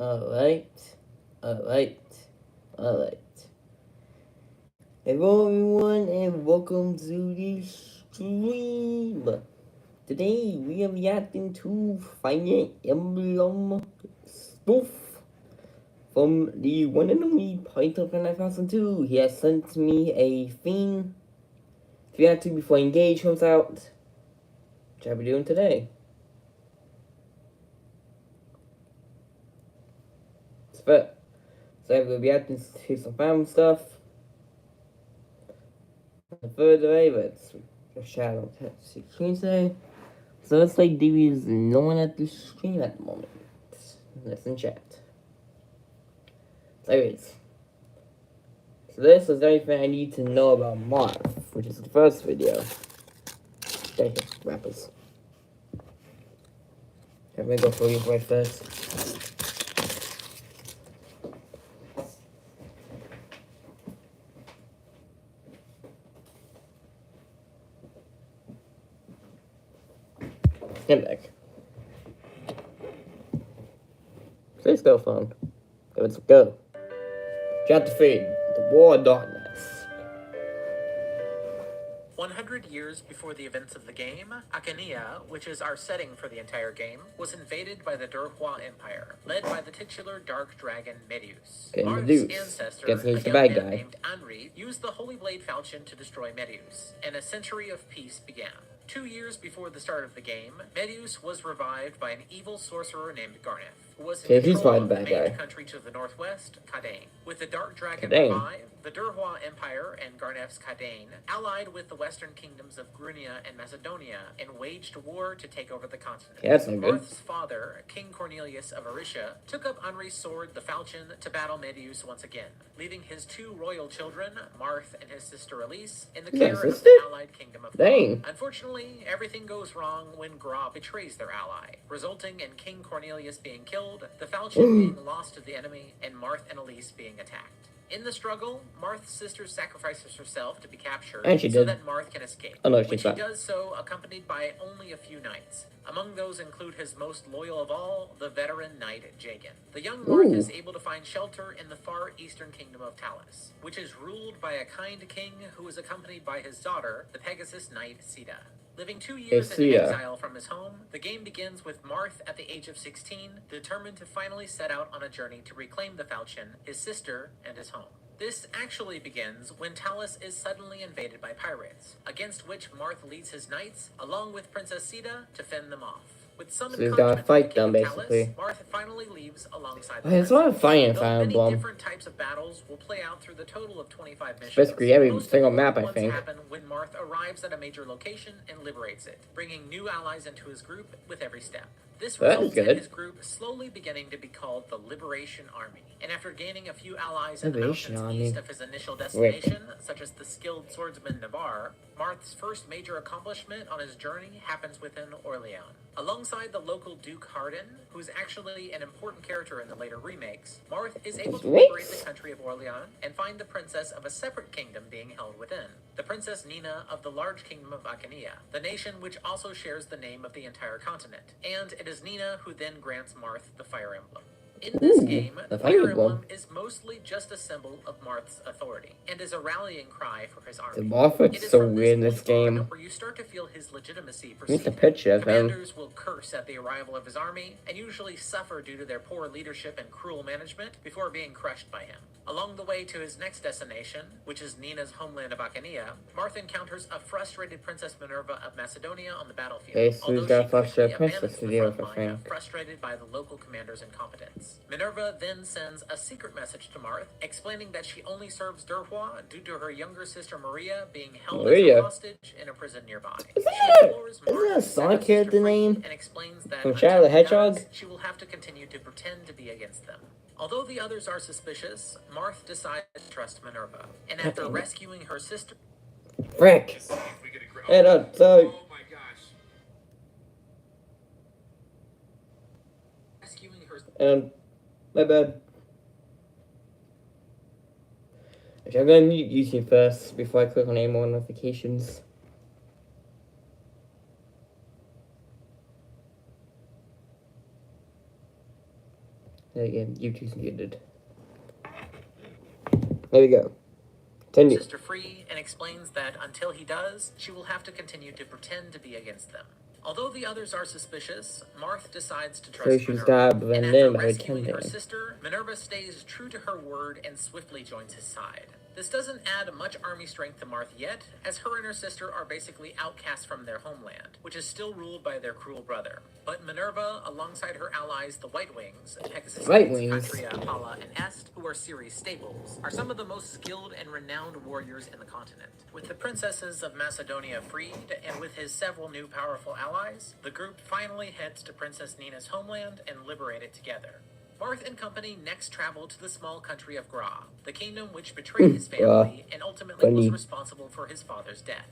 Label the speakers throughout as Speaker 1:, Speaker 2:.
Speaker 1: Alright, alright, alright. Hello everyone and welcome to the stream. Today we are reacting to Fire Emblem stuff from the one and only Python 9002. He has sent me a theme to react to before Engage comes out, which I'll be doing today. So we'll be reacting to some fan stuff. Further away, but it's shadow screen today. So it's like there is no one at the screen at the moment. Let's in chat. So anyways. So this is everything I need to know about Marth, which is the first video. Okay, rappers. I'm gonna go for your voice first. Get back. Please go phone. Let's go. Chapter 3, The War of Darkness.
Speaker 2: 100 years before the events of the game, Akania, which is our setting for the entire game, was invaded by the Durhua Empire, led by the titular dark dragon Medius.
Speaker 1: Okay,
Speaker 2: Marth's
Speaker 1: Medius.
Speaker 2: ancestor,
Speaker 1: Guess he's
Speaker 2: a
Speaker 1: the
Speaker 2: young
Speaker 1: bad
Speaker 2: man
Speaker 1: guy.
Speaker 2: named Anri, used the Holy Blade Falchion to destroy Medius, and a century of peace began. 2 years before the start of the game, Medius was revived by an evil sorcerer named Garneth, who was in control of the main country to the northwest, Kadain. With the Dark Dragon revived, the Durhua Empire and Garneth's Kadain allied with the western kingdoms of Grunia and Macedonia and waged war to take over the continent.
Speaker 1: Yeah, that's not good.
Speaker 2: Marth's father, King Cornelius of Aricia, took up Anri's sword, the Falchion, to battle Medius once again, leaving his 2 royal children, Marth and his sister Elise, in the care of the allied kingdom of Gra. Unfortunately, everything goes wrong when Gra betrays their ally, resulting in King Cornelius being killed, the Falchion being lost to the enemy, and Marth and Elise being attacked. In the struggle, Marth's sister sacrifices herself to be captured so that Marth can escape, which she does so accompanied by only a few knights. Among those include his most loyal of all, the veteran knight Jagan. The young Marth is able to find shelter in the far eastern kingdom of Talis, which is ruled by a kind king who is accompanied by his daughter, the Pegasus knight Sita. Living 2 years in exile from his home, the game begins with Marth at the age of 16, determined to finally set out on a journey to reclaim the Falchion, his sister, and his home. This actually begins when Talis is suddenly invaded by pirates, against which Marth leads his knights, along with Princess Sita, to fend them off. With some encouragement from the king of Talis, Marth finally leaves alongside the princess. Many different types of battles will play out through the total of 25 missions.
Speaker 1: Basically every single map, I think.
Speaker 2: Happen when Marth arrives at a major location and liberates it, bringing new allies into his group with every step. This results in his group slowly beginning to be called the Liberation Army, and after gaining a few allies in the mountains east of his initial destination, such as the skilled swordsman Navarre, Marth's first major accomplishment on his journey happens within Orleans. Alongside the local Duke Hardin, who's actually an important character in the later remakes, Marth is able to liberate the country of Orleans and find the princess of a separate kingdom being held within, the Princess Nina of the large kingdom of Akania, the nation which also shares the name of the entire continent, and it is Nina who then grants Marth the Fire Emblem. In this game, the Fire Emblem is mostly just a symbol of Marth's authority, and is a rallying cry for his army.
Speaker 1: It is so weird in this game.
Speaker 2: Where you start to feel his legitimacy
Speaker 1: perceived.
Speaker 2: Commanders will curse at the arrival of his army, and usually suffer due to their poor leadership and cruel management before being crushed by him. Along the way to his next destination, which is Nina's homeland of Akania, Marth encounters a frustrated Princess Minerva of Macedonia on the battlefield, although she quickly abandons the front line, frustrated by the local commander's incompetence. Minerva then sends a secret message to Marth, explaining that she only serves Durhua due to her younger sister Maria being held as a hostage in a prison nearby.
Speaker 1: Isn't that a Sonic character name?
Speaker 2: And explains that
Speaker 1: from Shadow the Hedgehog?
Speaker 2: She will have to continue to pretend to be against them. Although the others are suspicious, Marth decides to trust Minerva, and after rescuing her sister...
Speaker 1: Frick! Head up, sorry.
Speaker 3: Oh my gosh.
Speaker 2: Rescuing her...
Speaker 1: my bad. Actually, I'm gonna mute YouTube first before I click on any more notifications. Again, YouTube's muted. There we go. Continue.
Speaker 2: Sister free and explains that until he does, she will have to continue to pretend to be against them. Although the others are suspicious, Marth decides to trust Minerva, and after rescuing her sister, Minerva stays true to her word and swiftly joins his side. This doesn't add much army strength to Marth yet, as her and her sister are basically outcasts from their homeland, which is still ruled by their cruel brother. But Minerva, alongside her allies, the White Wings, Pegasus, Patria, Pala, and Est, who are Ceres' staples, are some of the most skilled and renowned warriors in the continent. With the princesses of Macedonia freed, and with his several new powerful allies, the group finally heads to Princess Nina's homeland and liberate it together. Marth and company next travel to the small country of Gra, the kingdom which betrayed his family and ultimately was responsible for his father's death.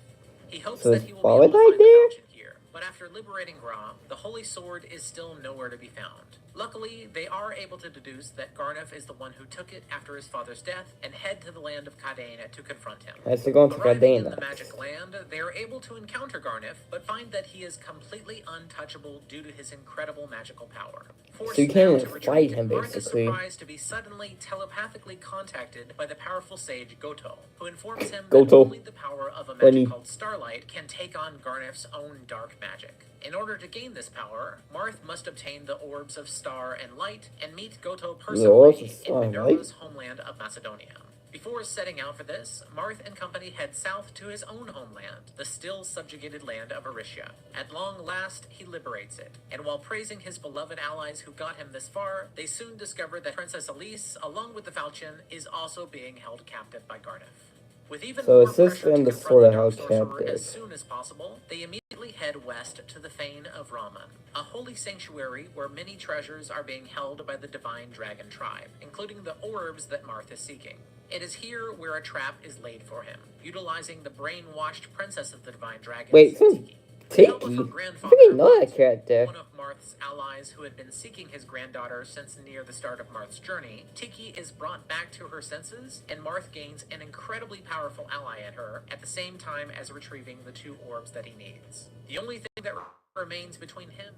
Speaker 2: He hopes that he will be able to find the Falchion here, but after liberating Gra, the Holy Sword is still nowhere to be found. Luckily, they are able to deduce that Garnef is the one who took it after his father's death and head to the land of Cadena to confront him. Arriving in the magic land, they are able to encounter Garnef, but find that he is completely untouchable due to his incredible magical power.
Speaker 1: So you can't fight him, basically.
Speaker 2: Marth is surprised to be suddenly telepathically contacted by the powerful sage Goto, who informs him that only the power of a magic called Starlight can take on Garnef's own dark magic. In order to gain this power, Marth must obtain the orbs of Star and Light and meet Goto personally in Minerva's homeland of Macedonia. Before setting out for this, Marth and company head south to his own homeland, the still subjugated land of Aricia. At long last, he liberates it, and while praising his beloved allies who got him this far, they soon discover that Princess Elise, along with the Falchion, is also being held captive by Garnef. With even more pressure to confront the Dark Sorcerer as soon as possible, they immediately head west to the Fane of Raman, a holy sanctuary where many treasures are being held by the Divine Dragon tribe, including the orbs that Marth is seeking. It is here where a trap is laid for him, utilizing the brainwashed princess of the Divine Dragons, Tiki.
Speaker 1: Tiki? I didn't know that character.
Speaker 2: One of Marth's allies who had been seeking his granddaughter since near the start of Marth's journey, Tiki is brought back to her senses, and Marth gains an incredibly powerful ally in her, at the same time as retrieving the two orbs that he needs. The only thing that remains between him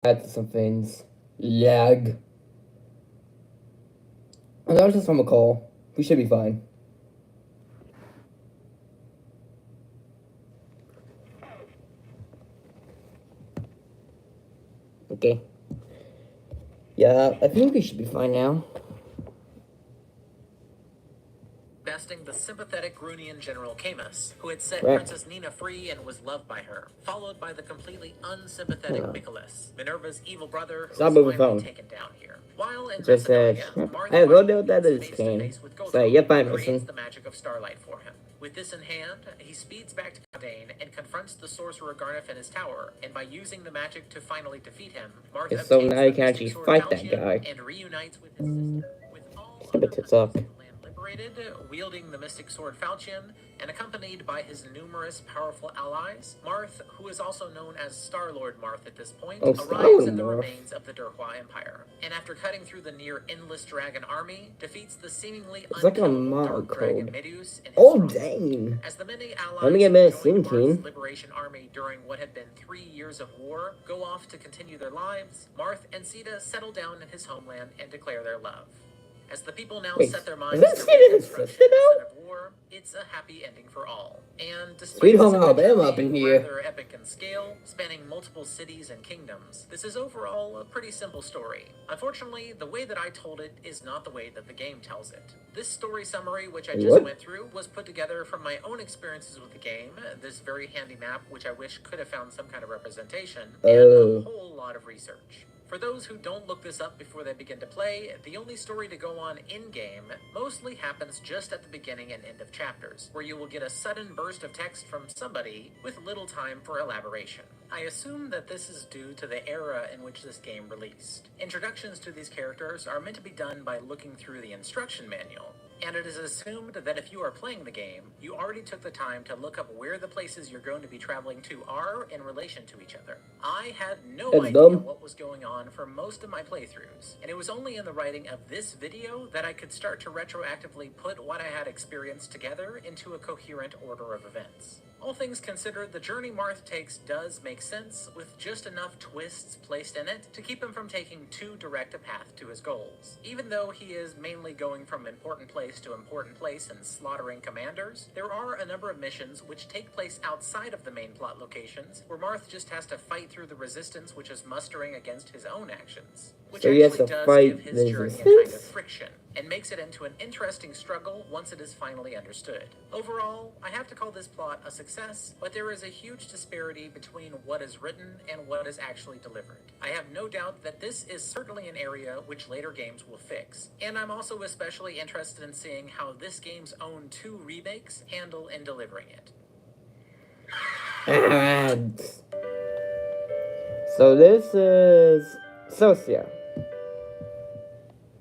Speaker 1: Add some things. Lag. Oh, that was just from a call. We should be fine. Okay. Yeah, I think we should be fine now.
Speaker 2: besting the sympathetic Grunian general Camus, who had set Princess Nina free and was loved by her, followed by the completely unsympathetic Michaelis, Minerva's evil brother, who was finally taken down here. While in Macedonia, Marth face to face with Goto, who creates the magic of Starlight for him. With this in hand, he speeds back to Cadena and confronts the sorcerer Garnef in his tower, and by using the magic to finally defeat him, Marth obtains the mystic sword Falchion and reunites with his sister. With all other liberated, wielding the mystic sword Falchion, and accompanied by his numerous powerful allies, Marth, who is also known as Star-Lord Marth at this point, arrives in the remains of the Durhua Empire, and after cutting through the near-endless dragon army, defeats the seemingly unkillable dark dragon Medeus in his throne. As the many allies who joined Marth's liberation army during what had been 3 years of war go off to continue their lives, Marth and Sita settle down in his homeland and declare their love. As the people now set their minds to reconstruction instead of war, it's a happy ending for all. And despite rather epic in scale, spanning multiple cities and kingdoms, this is overall a pretty simple story. Unfortunately, the way that I told it is not the way that the game tells it. This story summary, which I just went through, was put together from my own experiences with the game, this very handy map, which I wish could have found some kind of representation, and a whole lot of research. For those who don't look this up before they begin to play, the only story to go on in-game mostly happens just at the beginning and end of chapters, where you will get a sudden burst of text from somebody with little time for elaboration. I assume that this is due to the era in which this game released. Introductions to these characters are meant to be done by looking through the instruction manual. and it is assumed that if you are playing the game, you already took the time to look up where the places you're going to be traveling to are in relation to each other. I had no idea what was going on for most of my playthroughs, and it was only in the writing of this video that I could start to retroactively put what I had experienced together into a coherent order of events. All things considered, the journey Marth takes does make sense, with just enough twists placed in it to keep him from taking too direct a path to his goals. Even though he is mainly going from important place to important place and slaughtering commanders, there are a number of missions which take place outside of the main plot locations, where Marth just has to fight through the resistance which is mustering against his own actions, which
Speaker 1: so
Speaker 2: actually does give his journey a kind of friction, and makes it into an interesting struggle once it is finally understood. Overall, I have to call this plot a success, but there is a huge disparity between what is written and what is actually delivered. I have no doubt that this is certainly an area which later games will fix, and I'm also especially interested in seeing how this game's own 2 remakes handle in delivering it.
Speaker 1: And so this is Socia.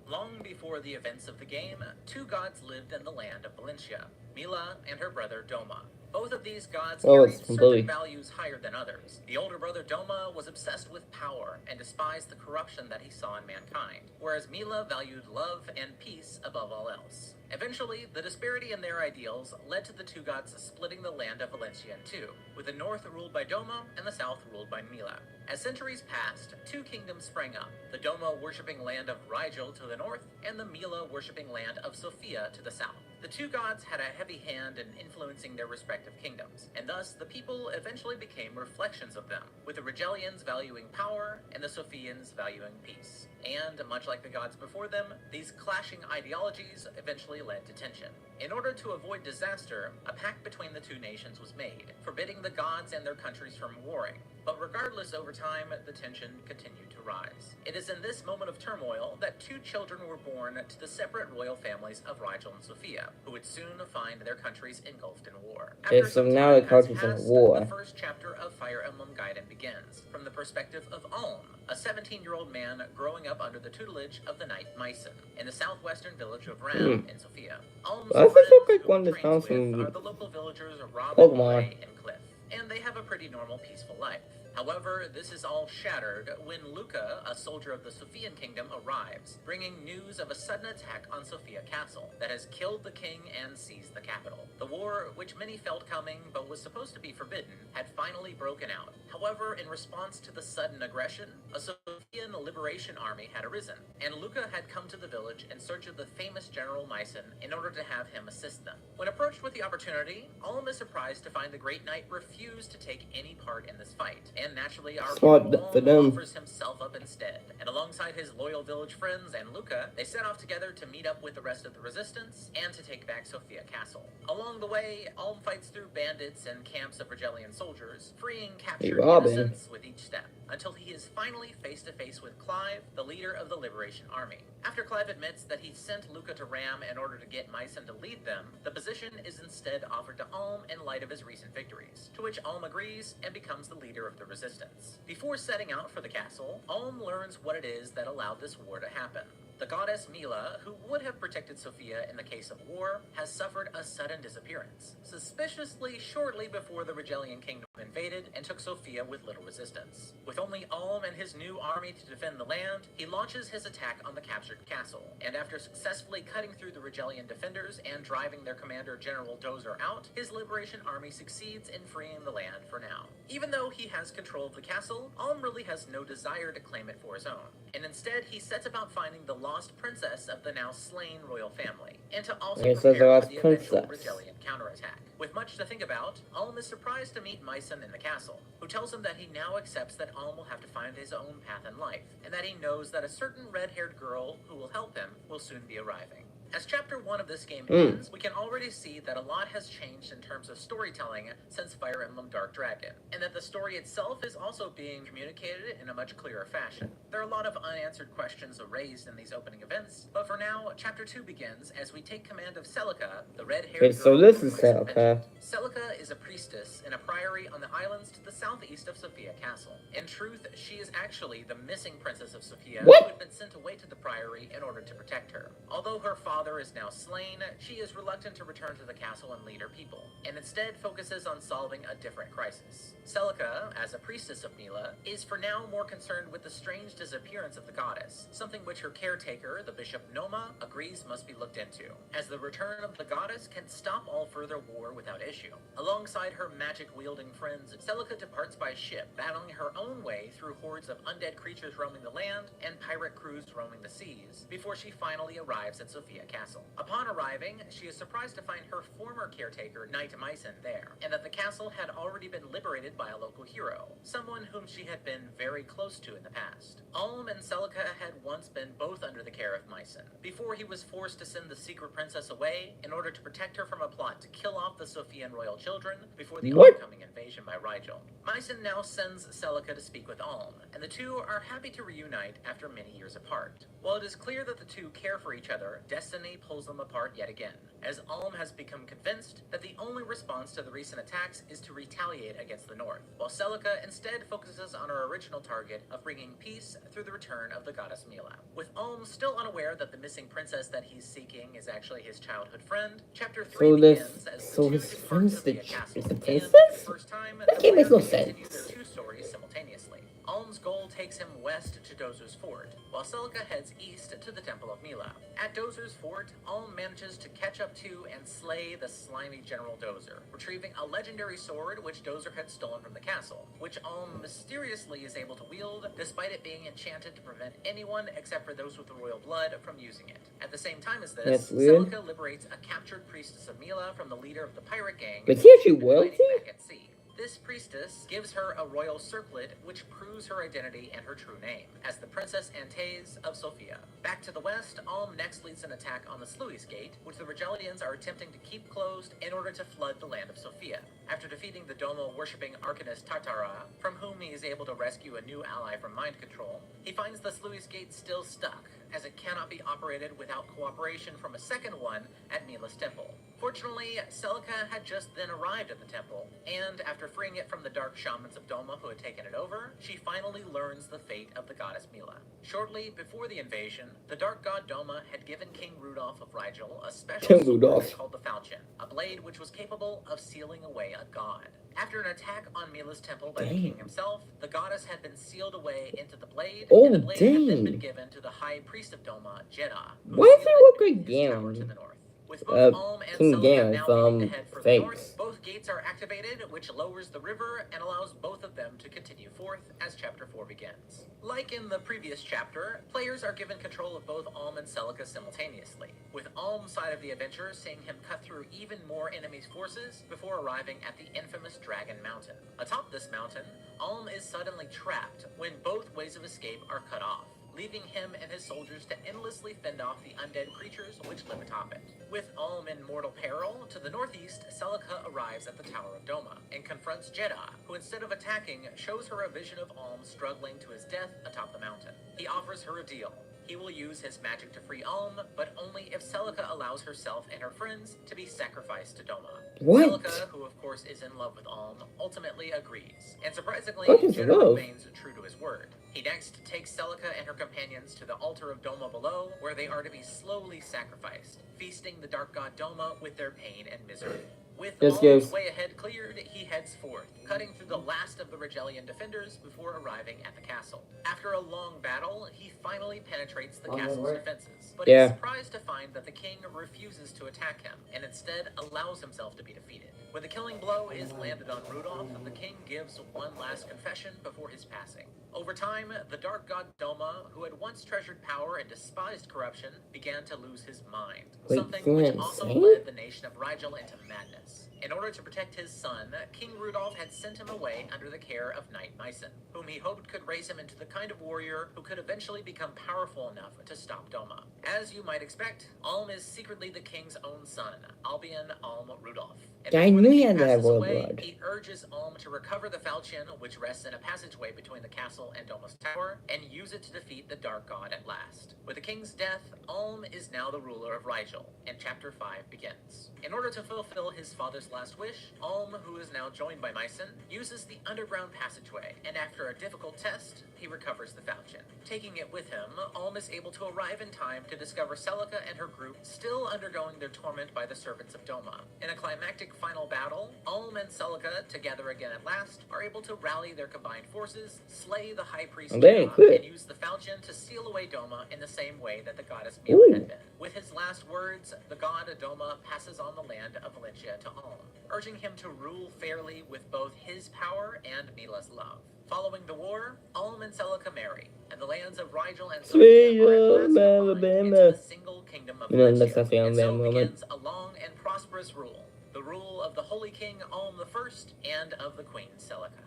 Speaker 2: Long before the events of the game, 2 gods lived in the land of Valencia, Mila and her brother Doma. Both of these gods carried certain values higher than others. The older brother Doma was obsessed with power and despised the corruption that he saw in mankind, whereas Mila valued love and peace above all else. Eventually, the disparity in their ideals led to the 2 gods splitting the land of Valencia in 2, with the north ruled by Doma and the south ruled by Mila. As centuries passed, 2 kingdoms sprang up, the Doma worshipping land of Rigel to the north, and the Mila worshipping land of Sofia to the south. The 2 gods had a heavy hand in influencing their respective kingdoms, and thus the people eventually became reflections of them, with the Rigelians valuing power and the Sophians valuing peace. And, much like the gods before them, these clashing ideologies eventually led to tension. In order to avoid disaster, a pact between the 2 nations was made, forbidding the gods and their countries from warring. But regardless, over time, the tension continued to rise. It is in this moment of turmoil that 2 children were born to the separate royal families of Rigel and Sofia, who would soon find their countries engulfed in war.
Speaker 1: After so now the countries in war.
Speaker 2: The first chapter of Fire Emblem Gaiden begins, from the perspective of Alm, a 17-year-old man growing up under the tutelage of the knight Myson, in the southwestern village of Ram in Sofia. Alm's friends who he trains with are the local villagers Robin, Ray, and Cliff, and they have a pretty normal, peaceful life. However, this is all shattered when Luca, a soldier of the Sophian kingdom, arrives, bringing news of a sudden attack on Sofia Castle that has killed the king and seized the capital. The war, which many felt coming but was supposed to be forbidden, had finally broken out. However, in response to the sudden aggression, a Sophian liberation army had arisen, and Luca had come to the village in search of the famous General Myson in order to have him assist them. When approached with the opportunity, Alm is surprised to find the Great Knight refuse to take any part in this fight, and naturally our hero offers himself up instead. And alongside his loyal village friends and Luca, they set off together to meet up with the rest of the resistance and to take back Sofia Castle. Along the way, Alm fights through bandits and camps of Rigelian soldiers, freeing captured innocents with each step, until he is finally face to face with Clive, the leader of the Liberation Army. After Clive admits that he sent Luca to Ram in order to get Myson to lead them, the position is instead offered to Alm in light of his recent victories, to which Alm agrees and becomes the leader of the resistance. Before setting out for the castle, Alm learns what it is that allowed this war to happen. The goddess Mila, who would have protected Sofia in the case of war, has suffered a sudden disappearance, suspiciously shortly before the Rigelian kingdom invaded and took Sofia with little resistance. With only Alm and his new army to defend the land, he launches his attack on the captured castle, and after successfully cutting through the Rigelian defenders and driving their commander General Dozer out, his liberation army succeeds in freeing the land for now. Even though he has control of the castle, Alm really has no desire to claim it for his own, and instead he sets about finding the lost princess of the now slain royal family, and to also prepare for the eventual Rigelian counterattack. With much to think about, Alm is surprised to meet Myson in the castle, who tells him that he now accepts that Alm will have to find his own path in life, and that he knows that a certain red-haired girl who will help him will soon be arriving. As Chapter 1 of this game ends, we can already see that a lot has changed in terms of storytelling since Fire Emblem Dark Dragon, and that the story itself is also being communicated in a much clearer fashion. There are a lot of unanswered questions raised in these opening events, but for now, Chapter 2 begins as we take command of Celica, the red-haired girl.
Speaker 1: So this is Celica.
Speaker 2: Celica is a priestess in a priory on the islands to the southeast of Sophia Castle. In truth, she is actually the missing princess of Sophia who had been sent away to the priory in order to protect her. Although her father is now slain, she is reluctant to return to the castle and lead her people, and instead focuses on solving a different crisis. Celica, as a priestess of Mila, is for now more concerned with the strange disappearance of the goddess, something which her caretaker, the Bishop Noma, agrees must be looked into, as the return of the goddess can stop all further war without issue. Alongside her magic-wielding friends, Celica departs by ship, battling her own way through hordes of undead creatures roaming the land and pirate crews roaming the seas, before she finally arrives at Sophia Castle. Upon arriving, she is surprised to find her former caretaker, Knight Myson, there, and that the castle had already been liberated by a local hero, someone whom she had been very close to in the past. Alm and Celica had once been both under the care of Myson, before he was forced to send the secret princess away in order to protect her from a plot to kill off the Sophian royal children before the oncoming invasion by Rigel. Myson now sends Celica to speak with Alm, and the two are happy to reunite after many years apart. While it is clear that the two care for each other, destiny pulls them apart yet again, as Alm has become convinced that the only response to the recent attacks is to retaliate against the North, while Celica instead focuses on her original target of bringing peace through the return of the goddess Mila. With Alm still unaware that the missing princess that he's seeking is actually his childhood friend, Chapter 3 begins as the two depart Sophia Castle, and for the first time, the players can continue their two stories simultaneously. Alm's goal takes him west to Dozer's Fort, while Celica heads east to the Temple of Mila. At Dozer's Fort, Alm manages to catch up to and slay the slimy General Dozer, retrieving a legendary sword which Dozer had stolen from the castle, which Alm mysteriously is able to wield, despite it being enchanted to prevent anyone except for those with royal blood from using it. At the same time as this, Celica liberates a captured priestess of Mila from the leader of the pirate gang,
Speaker 1: but she actually wealthy?
Speaker 2: Back at sea. This priestess gives her a royal circlet which proves her identity and her true name, as the Princess Antaise of Sophia. Back to the west, Alm next leads an attack on the Sluice Gate, which the Rigelians are attempting to keep closed in order to flood the land of Sophia. After defeating the Domo-worshipping Arcanist Tartara, from whom he is able to rescue a new ally from mind control, he finds the Sluice Gate still stuck, as it cannot be operated without cooperation from a second one at Mila's temple. Fortunately, Celica had just then arrived at the temple, and after freeing it from the dark shamans of Doma who had taken it over, she finally learns the fate of the goddess Mila. Shortly before the invasion, the dark god Doma had given King Rudolph of Rigel a special sword called the Falchion, a blade which was capable of sealing away a god. After an attack on Mila's temple by the king himself, the goddess had been sealed away into the blade, and the blade had then been given to the high priest of Doma, Jeddah, who sealed it in his tower to the north. With both Alm and Celica now beginning to head for the north, both gates are activated, which lowers the river and allows both of them to continue forth as Chapter 4 begins. Like in the previous chapter, players are given control of both Alm and Celica simultaneously, with Alm's side of the adventure seeing him cut through even more enemies' forces before arriving at the infamous Dragon Mountain. Atop this mountain, Alm is suddenly trapped when both ways of escape are cut off, leaving him and his soldiers to endlessly fend off the undead creatures which live atop it. With Alm in mortal peril, to the northeast, Celica arrives at the Tower of Doma and confronts Jeddah, who instead of attacking, shows her a vision of Alm struggling to his death atop the mountain. He offers her a deal. He will use his magic to free Alm, but only if Celica allows herself and her friends to be sacrificed to Doma. Celica, who of course is in love with Alm, ultimately agrees, and surprisingly, Jeddah remains true to his word. He next takes Celica and her companions to the altar of Doma below, where they are to be slowly sacrificed, feasting the dark god Doma with their pain and misery. With Alm's way ahead cleared, he heads forth, cutting through the last of the Rigelian defenders before arriving at the castle. After a long battle, he finally penetrates the castle's defenses, but he's surprised to find that the king refuses to attack him, and instead allows himself to be defeated. When the killing blow is landed on Rudolph, the king gives one last confession before his passing. Over time, the dark god Doma, who had once treasured power and despised corruption, began to lose his mind, something which also led the nation of Rigel into madness. In order to protect his son, King Rudolph had sent him away under the care of Knight Myson, whom he hoped could raise him into the kind of warrior who could eventually become powerful enough to stop Doma. As you might expect, Alm is secretly the king's own son, Albion Alm Rudolph. And
Speaker 1: I knew he
Speaker 2: had
Speaker 1: had
Speaker 2: away, he urges Alm to recover the falchion, which rests in a passageway between the castle castle and Doma's tower, and use it to defeat the Dark God at last. With the king's death, Ulm is now the ruler of Rigel, and Chapter 5 begins. In order to fulfill his father's last wish, Ulm, who is now joined by Meissen, uses the underground passageway, and after a difficult test, he recovers the falchion. Taking it with him, Ulm is able to arrive in time to discover Celica and her group still undergoing their torment by the servants of Doma. In a climactic final battle, Ulm and Celica, together again at last, are able to rally their combined forces, slay the high priest Doma, and use the falchion to seal away Doma in the same way that the goddess Mila had been. With his last words, the god Doma passes on the land of Valencia to Ulm, urging him to rule fairly with both his power and Mila's love. Following the war, Ulm and Celica marry, and the lands of Rigel and Sofia are at last combined into the single kingdom of Valencia, and so begins a long and prosperous rule, the rule of the Holy King Ulm I and of the Queen Celica.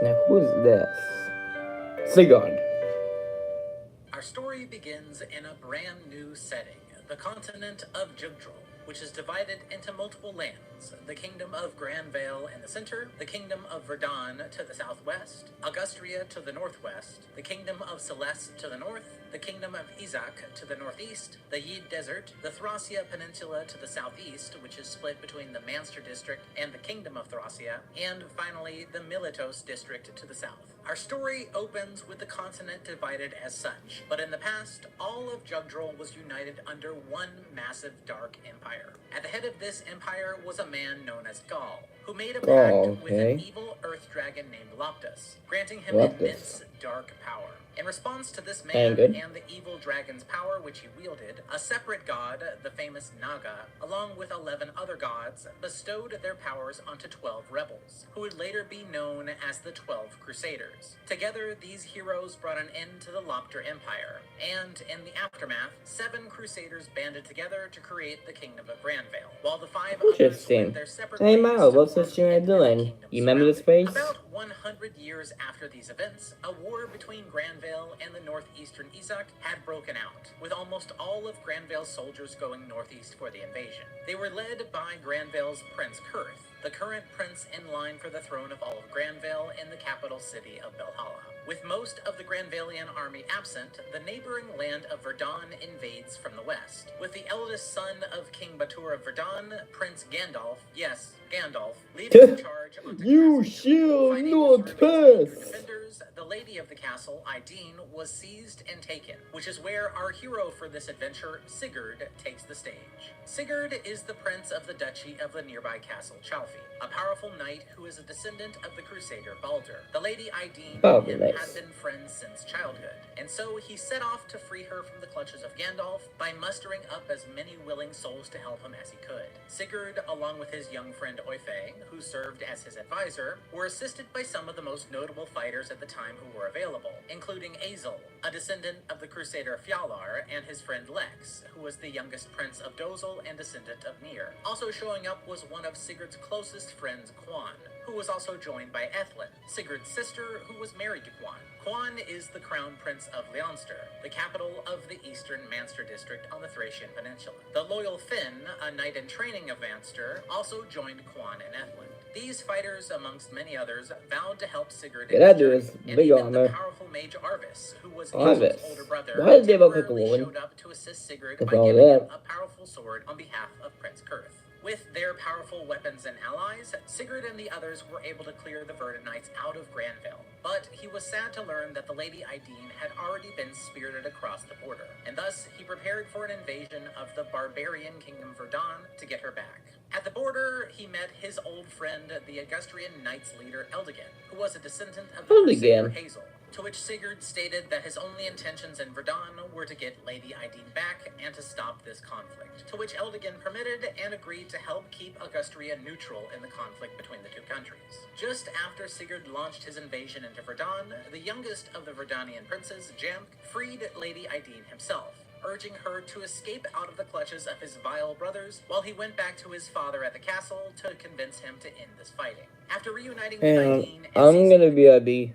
Speaker 1: Now who's this? Sigurd.
Speaker 2: Our story begins in a brand new setting, the continent of Jugdral, which is divided into multiple lands: the kingdom of Granvale in the center, the kingdom of Verdun to the southwest, Augustria to the northwest, the kingdom of Celeste to the north, the kingdom of Isaac to the northeast, the Yid Desert, the Thracia Peninsula to the southeast, which is split between the Manster district and the kingdom of Thracia, and finally the Miletos district to the south. Our story opens with the continent divided as such, but in the past, all of Jugdral was united under one massive dark empire. At the head of this empire was a man known as Gaul, who made a pact with an evil earth dragon named Loptus, granting him immense dark power. In response to this man and the evil dragon's power which he wielded, a separate god, the famous Naga, along with 11 other gods, bestowed their powers onto 12 rebels, who would later be known as the 12 Crusaders. Together, these heroes brought an end to the Lopter Empire, and in the aftermath, 7 Crusaders banded together to create the Kingdom of Granvale, while the 5 others went their separate ways to form
Speaker 1: you remember this place?
Speaker 2: About 100 years after these events, a war between Granvale and the northeastern Isaac had broken out, with almost all of Granvale's soldiers going northeast for the invasion. They were led by Granvale's Prince Kurth, the current prince in line for the throne of all of Granvale in the capital city of Belhala. With most of the Granvalian army absent, the neighboring land of Verdun invades from the west, with the eldest son of King Batur of Verdun, Prince Gandalf, yes, Gandalf, leading the charge onto
Speaker 1: You shall not pass!
Speaker 2: defenders. The lady of the castle, Ideen, was seized and taken, which is where our hero for this adventure, Sigurd, takes the stage. Sigurd is the prince of the duchy of the nearby castle Chalfi, a powerful knight who is a descendant of the crusader Baldur. The lady Ideen and him had been friends since childhood, and so he set off to free her from the clutches of Gandalf by mustering up as many willing souls to help him as he could. Sigurd, along with his young friend Oyfe, who served as his advisor, were assisted by some of the most notable fighters at the time who were available, including Azel, a descendant of the crusader Fjalar, and his friend Lex, who was the youngest prince of Dozul and descendant of Nir. Also showing up was one of Sigurd's closest friends, Quan, who was also joined by Ethlin, Sigurd's sister, who was married to Quan. Quan is the crown prince of Leonster, the capital of the eastern Manster district on the Thracian peninsula. The loyal Finn, a knight in training of Manster, also joined Quan and Ethlin. These fighters, amongst many others, vowed to help Sigurd in his journey, and even the powerful mage Arvis, who was Azel's older brother, temporarily showed up to assist Sigurd by giving him a powerful sword on behalf of Prince Kurth. With their powerful weapons and allies, Sigurd and the others were able to clear the Verdunites out of Granvale, but he was sad to learn that the Lady Ideen had already been spirited across the border, and thus he prepared for an invasion of the barbarian kingdom Verdun to get her back. At the border, he met his old friend, the Augustrian Knights leader Eldigan, who was a descendant of the Crusader Hazel, to which Sigurd stated that his only intentions in Verdun were to get Lady Ideen back and to stop this conflict, to which Eldigan permitted and agreed to help keep Augustria neutral in the conflict between the two countries. Just after Sigurd launched his invasion into Verdun, the youngest of the Verdunian princes, Jamk, freed Lady Ideen himself, urging her to escape out of the clutches of his vile brothers while he went back to his father at the castle to convince him to end this fighting. After reuniting with Ideen and
Speaker 1: I'm gonna be a B.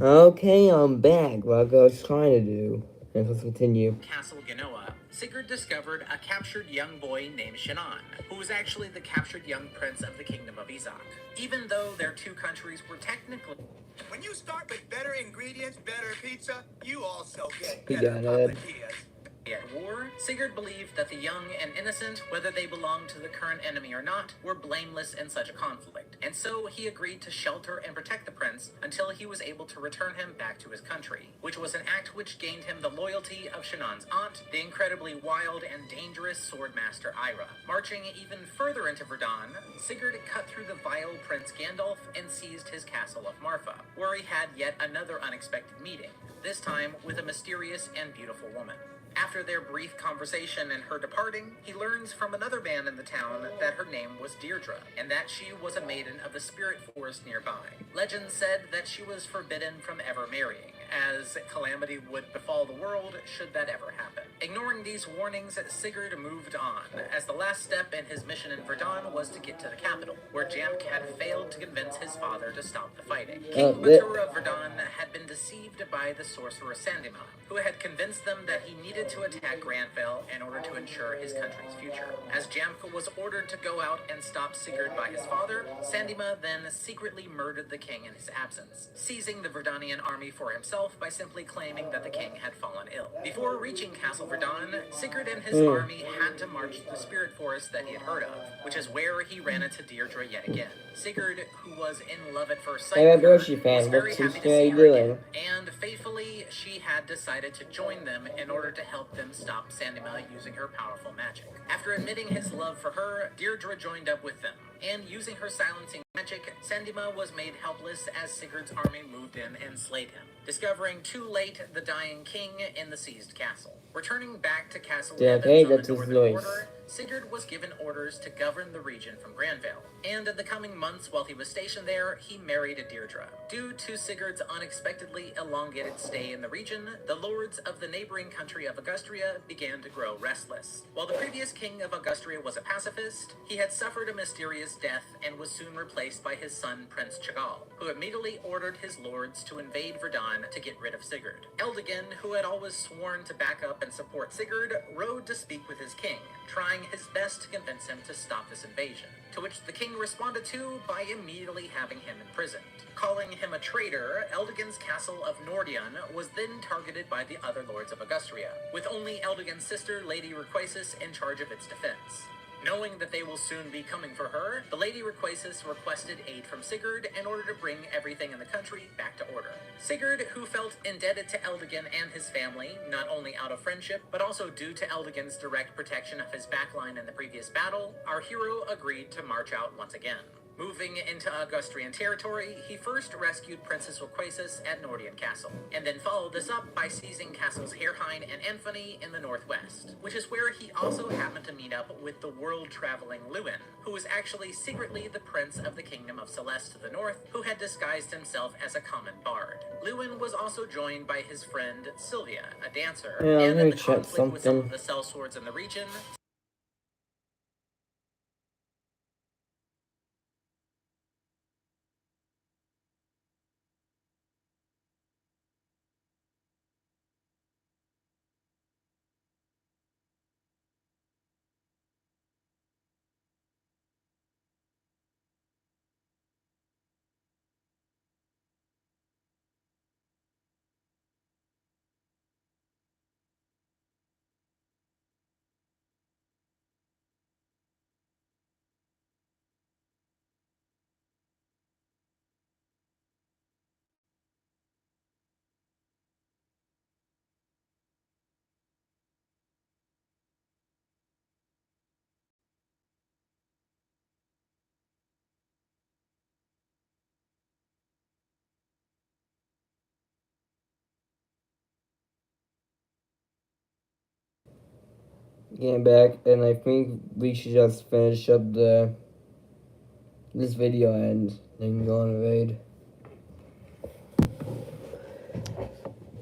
Speaker 1: Okay, I'm back. Like I was trying to do. And let's continue.
Speaker 2: Castle Genoa, Sigurd discovered a captured young boy named Shannon, who was actually the captured young prince of the kingdom of Izak. Even though their two countries were technically...
Speaker 3: When you start with better ingredients, better pizza, you also get
Speaker 1: He
Speaker 3: better
Speaker 1: got it.
Speaker 3: papadillas.
Speaker 2: At war, Sigurd believed that the young and innocent, whether they belonged to the current enemy or not, were blameless in such a conflict, and so he agreed to shelter and protect the prince until he was able to return him back to his country, which was an act which gained him the loyalty of Shannon's aunt, the incredibly wild and dangerous swordmaster Ira. Marching even further into Verdun, Sigurd cut through the vile Prince Gandalf and seized his castle of Marfa, where he had yet another unexpected meeting, this time with a mysterious and beautiful woman. After their brief conversation and her departing, he learns from another man in the town that her name was Deirdre, and that she was a maiden of the spirit forest nearby. Legend said that she was forbidden from ever marrying, as calamity would befall the world should that ever happen. Ignoring these warnings, Sigurd moved on, as the last step in his mission in Verdun was to get to the capital, where Jamk had failed to convince his father to stop the fighting. King Batur of Verdun had been deceived by the sorcerer Sandima, who had convinced them that he needed to attack Granville in order to ensure his country's future. As Jamk was ordered to go out and stop Sigurd by his father, Sandima then secretly murdered the king in his absence, seizing the Verdunian army for himself by simply claiming that the king had fallen ill. Before reaching Castle Verdun, Sigurd and his army had to march to the spirit forest that he had heard of, which is where he ran into Deirdre yet again. Sigurd, who was in love at first sight, was very happy to see her again, and faithfully, she had decided to join them in order to help them stop Sandima using her powerful magic. After admitting his love for her, Deirdre joined up with them, and using her silencing magic, Sandima was made helpless as Sigurd's army moved in and slayed him, discovering too late the dying king in the seized castle. Returning back to Castle Evans on the northern border, Sigurd was given orders to govern the region from Granville, and in the coming months while he was stationed there, he married Deirdre. Due to Sigurd's unexpectedly elongated stay in the region, the lords of the neighboring country of Augustria began to grow restless. While the previous king of Augustria was a pacifist, he had suffered a mysterious death and was soon replaced by his son Prince Chagall, who immediately ordered his lords to invade Verdun to get rid of Sigurd. Eldigan, who had always sworn to back up and support Sigurd, rode to speak with his king, trying his best to convince him to stop this invasion, to which the king responded to by immediately having him imprisoned. Calling him a traitor, Eldigan's castle of Nordion was then targeted by the other lords of Augustria, with only Eldigan's sister, Lady Requasis, in charge of its defense. Knowing that they will soon be coming for her, the Lady Requasis requested aid from Sigurd in order to bring everything in the country back to order. Sigurd, who felt indebted to Eldigan and his family, not only out of friendship, but also due to Eldigan's direct protection of his backline in the previous battle, our hero agreed to march out once again. Moving into Augustrian territory, he first rescued Princess Requasis at Nordion Castle, and then followed this up by seizing Castles Herheim and Anthony in the northwest, which is where he also happened to meet up with the world-traveling Lewin, who was actually secretly the prince of the Kingdom of Celeste to the north, who had disguised himself as a common bard. Lewin was also joined by his friend Sylvia, a dancer, and in the conflict with some of the sellswords in the region,
Speaker 1: Getting back, and I think we should just finish up this video and then go on a raid.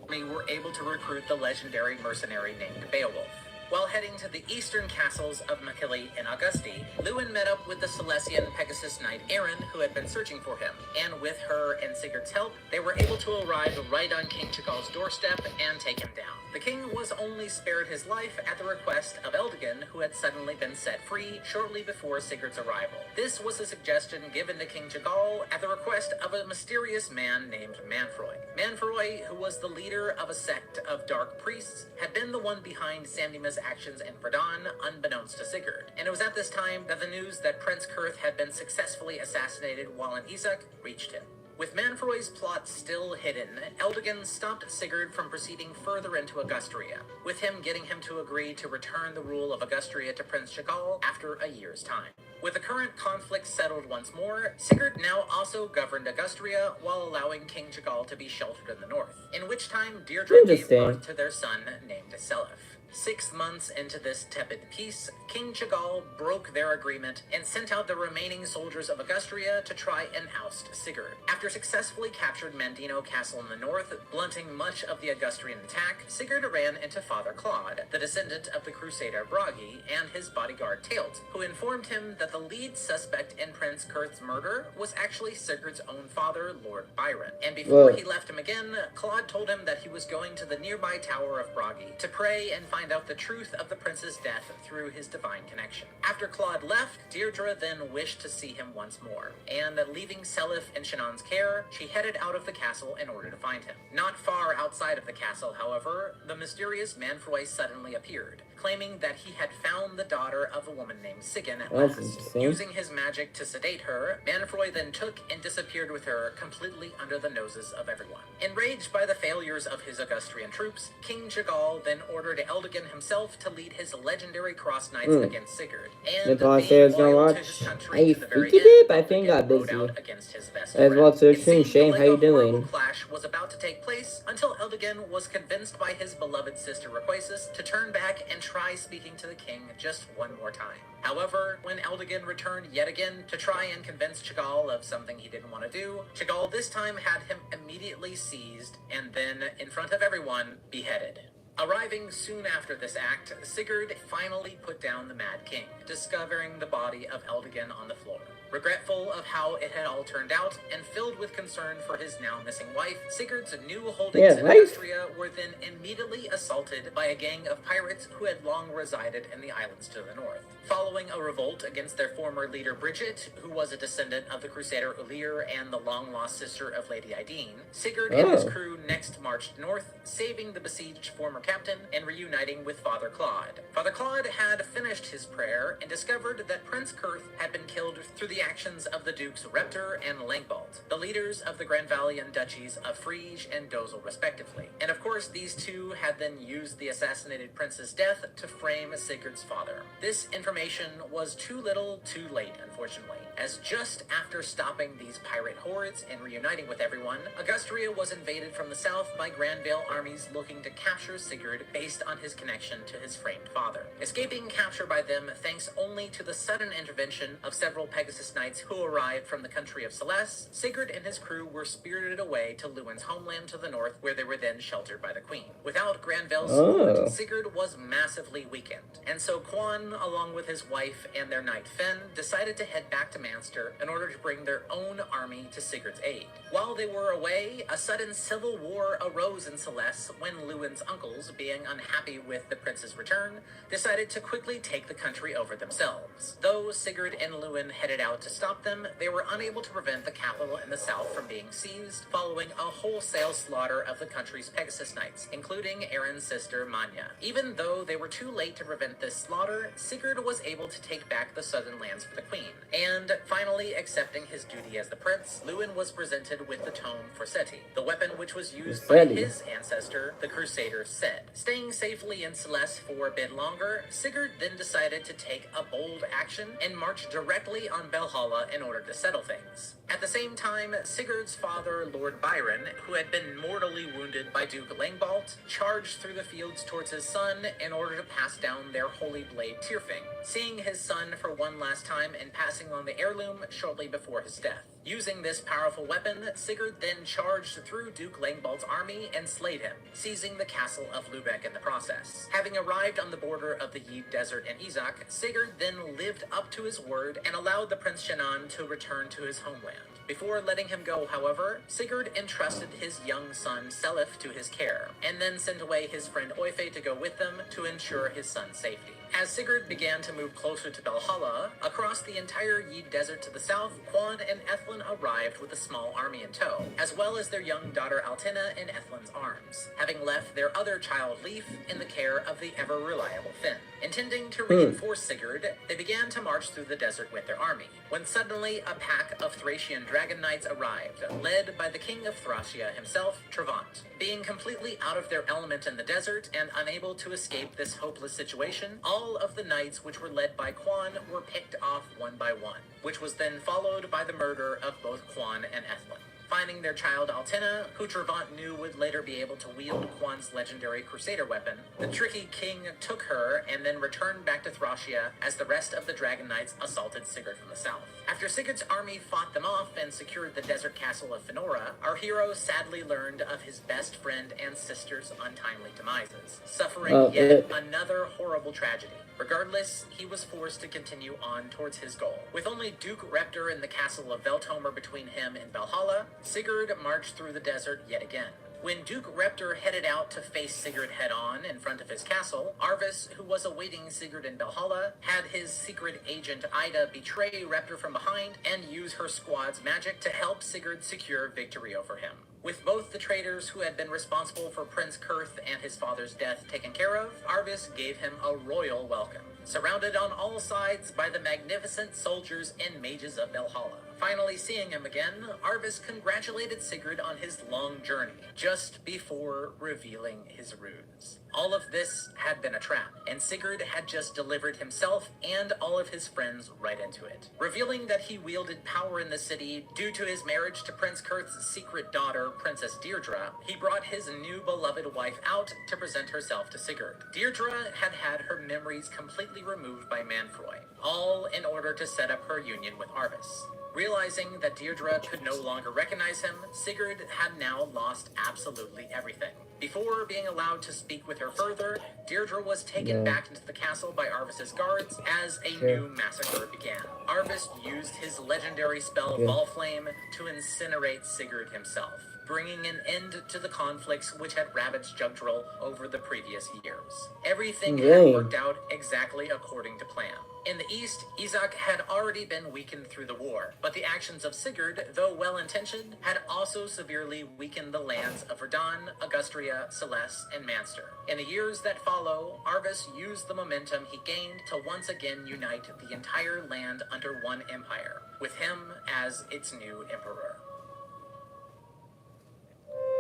Speaker 2: we were able to recruit the legendary mercenary named Beowulf. While heading to the eastern castles of Makili and Augusti, Lewin met up with the Silesian Pegasus knight Erin, who had been searching for him, and with her and Sigurd's help, they were able to arrive right on King Chagall's doorstep and take him down. The king was only spared his life at the request of Eldigan, who had suddenly been set free shortly before Sigurd's arrival. This was a suggestion given to King Chagall at the request of a mysterious man named Manfroy. Manfroy, who was the leader of a sect of dark priests, had been the one behind Sandima's actions in Verdun, unbeknownst to Sigurd. And it was at this time that the news that Prince Kurth had been successfully assassinated while in Isak reached him. With Manfroy's plot still hidden, Eldigan stopped Sigurd from proceeding further into Augustria, with him getting him to agree to return the rule of Augustria to Prince Chagall after a year's time. With the current conflict settled once more, Sigurd now also governed Augustria while allowing King Chagall to be sheltered in the north, in which time Deirdre gave birth to their son named Seliph. 6 months into this tepid peace, King Chagall broke their agreement and sent out the remaining soldiers of Augustria to try and oust Sigurd. After successfully captured Mandino Castle in the north, blunting much of the Augustrian attack, Sigurd ran into Father Claude, the descendant of the crusader Bragi, and his bodyguard Taelt, who informed him that the lead suspect in Prince Kurth's murder was actually Sigurd's own father, Lord Byron. And before he left him again, Claude told him that he was going to the nearby tower of Bragi to pray and find out the truth of the prince's death through his divine connection. After Claude left, Deirdre then wished to see him once more, and leaving Seliph in Shannon's care, she headed out of the castle in order to find him. Not far outside of the castle, however, the mysterious Manfroy suddenly appeared, claiming that he had found the daughter of a woman named Sigyn at last. Using his magic to sedate her, Manfroy then took and disappeared with her completely under the noses of everyone. Enraged by the failures of his Augustrian troops, King Chagall then ordered Eldigan himself to lead his legendary cross knights against Sigurd, and being loyal to his country to the very end, Eldigan rode out against his best friend. It seemed like a horrible clash was about to take place until Eldigan was convinced by his beloved sister Requasis to turn back and try speaking to the king just one more time. However, when Eldigan returned yet again to try and convince Chagall of something he didn't want to do, Chagall this time had him immediately seized and then, in front of everyone, beheaded. Arriving soon after this act, Sigurd finally put down the Mad King, discovering the body of Eldigan on the floor. Regretful of how it had all turned out, and filled with concern for his now missing wife, Sigurd's new holdings in Austria were then immediately assaulted by a gang of pirates who had long resided in the islands to the north. Following a revolt against their former leader Bridget, who was a descendant of the crusader Ulir and the long-lost sister of Lady Ideen, Sigurd and his crew next marched north, saving the besieged former captain and reuniting with Father Claude. Father Claude had finished his prayer and discovered that Prince Kurth had been killed through the actions of the Dukes Repter and Langbalt, the leaders of the Grandvallian duchies of Frege and Dozel respectively. And of course, these two had then used the assassinated prince's death to frame Sigurd's father. This information was too little, too late, unfortunately, as just after stopping these pirate hordes and reuniting with everyone, Augustria was invaded from the south by Grandvale armies looking to capture Sigurd based on his connection to his framed father. Escaping capture by them thanks only to the sudden intervention of several Pegasus knights who arrived from the country of Celeste, Sigurd and his crew were spirited away to Lewin's homeland to the north, where they were then sheltered by the queen. Without Grandvale's support, Sigurd was massively weakened, and so Quan, along with his wife and their knight Fen, decided to head back to Manster in order to bring their own army to Sigurd's aid. While they were away, a sudden civil war arose in Celeste when Lewin's uncles, being unhappy with the prince's return, decided to quickly take the country over themselves. Though Sigurd and Lewin headed out to stop them, they were unable to prevent the capital in the south from being seized, following a wholesale slaughter of the country's Pegasus knights, including Erin's sister Manya. Even though they were too late to prevent this slaughter, Sigurd was able to take back the southern lands for the queen, and finally accepting his duty as the prince, Lewin was presented with the tome Forseti, the weapon which was used by his ancestor, the crusader Sed. Staying safely in Celeste for a bit longer, Sigurd then decided to take a bold action and march directly on Valhalla in order to settle things. At the same time, Sigurd's father, Lord Byron, who had been mortally wounded by Duke Langbalt, charged through the fields towards his son in order to pass down their holy blade Tyrfing, seeing his son for one last time and passing on the heirloom shortly before his death. Using this powerful weapon, Sigurd then charged through Duke Langbald's army and slayed him, seizing the castle of Lübeck in the process. Having arrived on the border of the Yid Desert and Izak, Sigurd then lived up to his word and allowed the Prince Shannon to return to his homeland. Before letting him go, however, Sigurd entrusted his young son Selif to his care, and then sent away his friend Oyfe to go with them to ensure his son's safety. As Sigurd began to move closer to Valhalla, across the entire Yid Desert to the south, Quan and Ethlin arrived with a small army in tow, as well as their young daughter Altina in Ethlin's arms, having left their other child Leif in the care of the ever-reliable Finn. Intending to reinforce Sigurd, they began to march through the desert with their army, when suddenly a pack of Thracian dragon knights arrived, led by the king of Thracia himself, Trevant. Being completely out of their element in the desert and unable to escape this hopeless situation, all of the knights which were led by Quan were picked off one by one, which was then followed by the murder of both Quan and Ethlin. Finding their child Altina, who Trevant knew would later be able to wield Quan's legendary Crusader weapon, the tricky king took her and then returned back to Thracia as the rest of the Dragon Knights assaulted Sigurd from the south. After Sigurd's army fought them off and secured the desert castle of Fenora, our hero sadly learned of his best friend and sister's untimely demises, suffering yet another horrible tragedy. Regardless, he was forced to continue on towards his goal. With only Duke Reptor in the castle of Velthomer between him and Valhalla, Sigurd marched through the desert yet again. When Duke Reptor headed out to face Sigurd head-on in front of his castle, Arvis, who was awaiting Sigurd in Valhalla, had his secret agent Ida betray Reptor from behind and use her squad's magic to help Sigurd secure victory over him. With both the traitors who had been responsible for Prince Kurth and his father's death taken care of, Arvis gave him a royal welcome, surrounded on all sides by the magnificent soldiers and mages of Valhalla. Finally seeing him again, Arvis congratulated Sigurd on his long journey, just before revealing his runes. All of this had been a trap, and Sigurd had just delivered himself and all of his friends right into it. Revealing that he wielded power in the city due to his marriage to Prince Kurth's secret daughter, Princess Deirdre, he brought his new beloved wife out to present herself to Sigurd. Deirdre had had her memories completely removed by Manfroy, all in order to set up her union with Arvis. Realizing that Deirdre could no longer recognize him, Sigurd had now lost absolutely everything. Before being allowed to speak with her further, Deirdre was taken back into the castle by Arvis's guards as a new massacre began. Arvis used his legendary spell Volflame to incinerate Sigurd himself, bringing an end to the conflicts which had ravaged Jugdral over the previous years. Everything had worked out exactly according to plan. In the east, Izak had already been weakened through the war, but the actions of Sigurd, though well-intentioned, had also severely weakened the lands of Verdun, Augustria, Celeste, and Manster. In the years that follow, Arvis used the momentum he gained to once again unite the entire land under one empire, with him as its new emperor.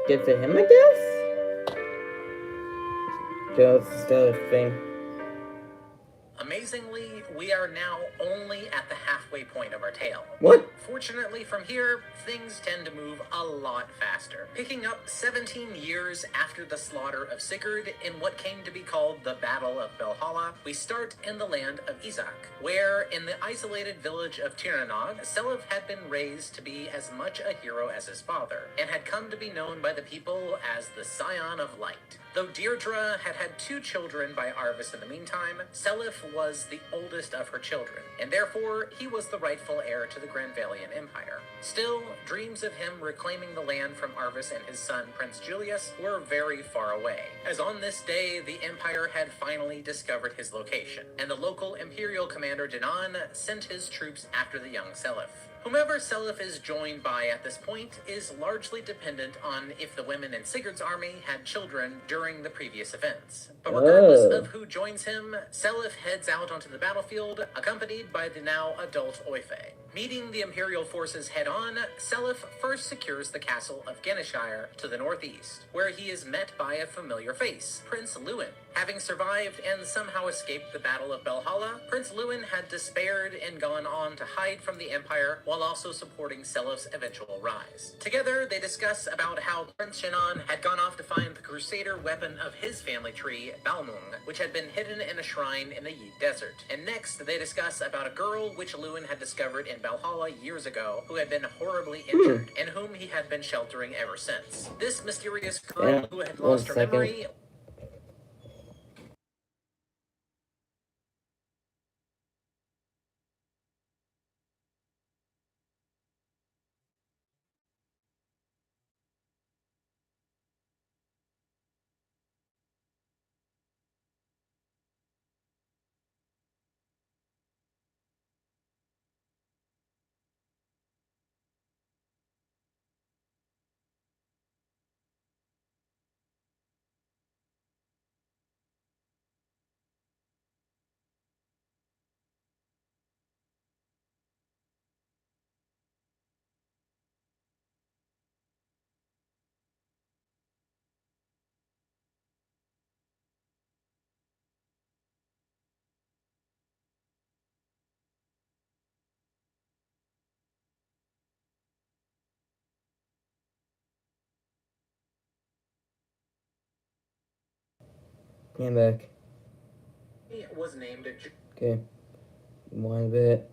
Speaker 1: Good for him, I guess? Just a thing.
Speaker 2: Amazingly, we are now only at the halfway point of our tale.
Speaker 1: What?
Speaker 2: Fortunately, from here, things tend to move a lot faster. Picking up 17 years after the slaughter of Sigurd in what came to be called the Battle of Valhalla, we start in the land of Izak, where, in the isolated village of Tirnanog, Selif had been raised to be as much a hero as his father, and had come to be known by the people as the Scion of Light. Though Deirdre had had 2 children by Arvis in the meantime, Selif was the oldest of her children, and therefore he was the rightful heir to the Grandvalian Empire. Still, dreams of him reclaiming the land from Arvis and his son Prince Julius were very far away, as on this day the Empire had finally discovered his location, and the local Imperial commander Dinan sent his troops after the young Selif. Whomever Selif is joined by at this point is largely dependent on if the women in Sigurd's army had children during the previous events. But regardless of who joins him, Selif heads out onto the battlefield, accompanied by the now adult Oyfe. Meeting the Imperial forces head-on, Selif first secures the castle of Geneshire to the northeast, where he is met by a familiar face, Prince Lewin. Having survived and somehow escaped the Battle of Belhala, Prince Lewin had despaired and gone on to hide from the Empire while also supporting Selef's eventual rise. Together, they discuss about how Prince Shannon had gone off to find the Crusader weapon of his family tree, Balmung, which had been hidden in a shrine in the Yeet Desert. And next, they discuss about a girl which Lewin had discovered in Valhalla years ago, who had been horribly injured, and whom he had been sheltering ever since. This mysterious girl who had lost her memory...
Speaker 1: I'm back.
Speaker 2: was named
Speaker 1: Okay. One bit.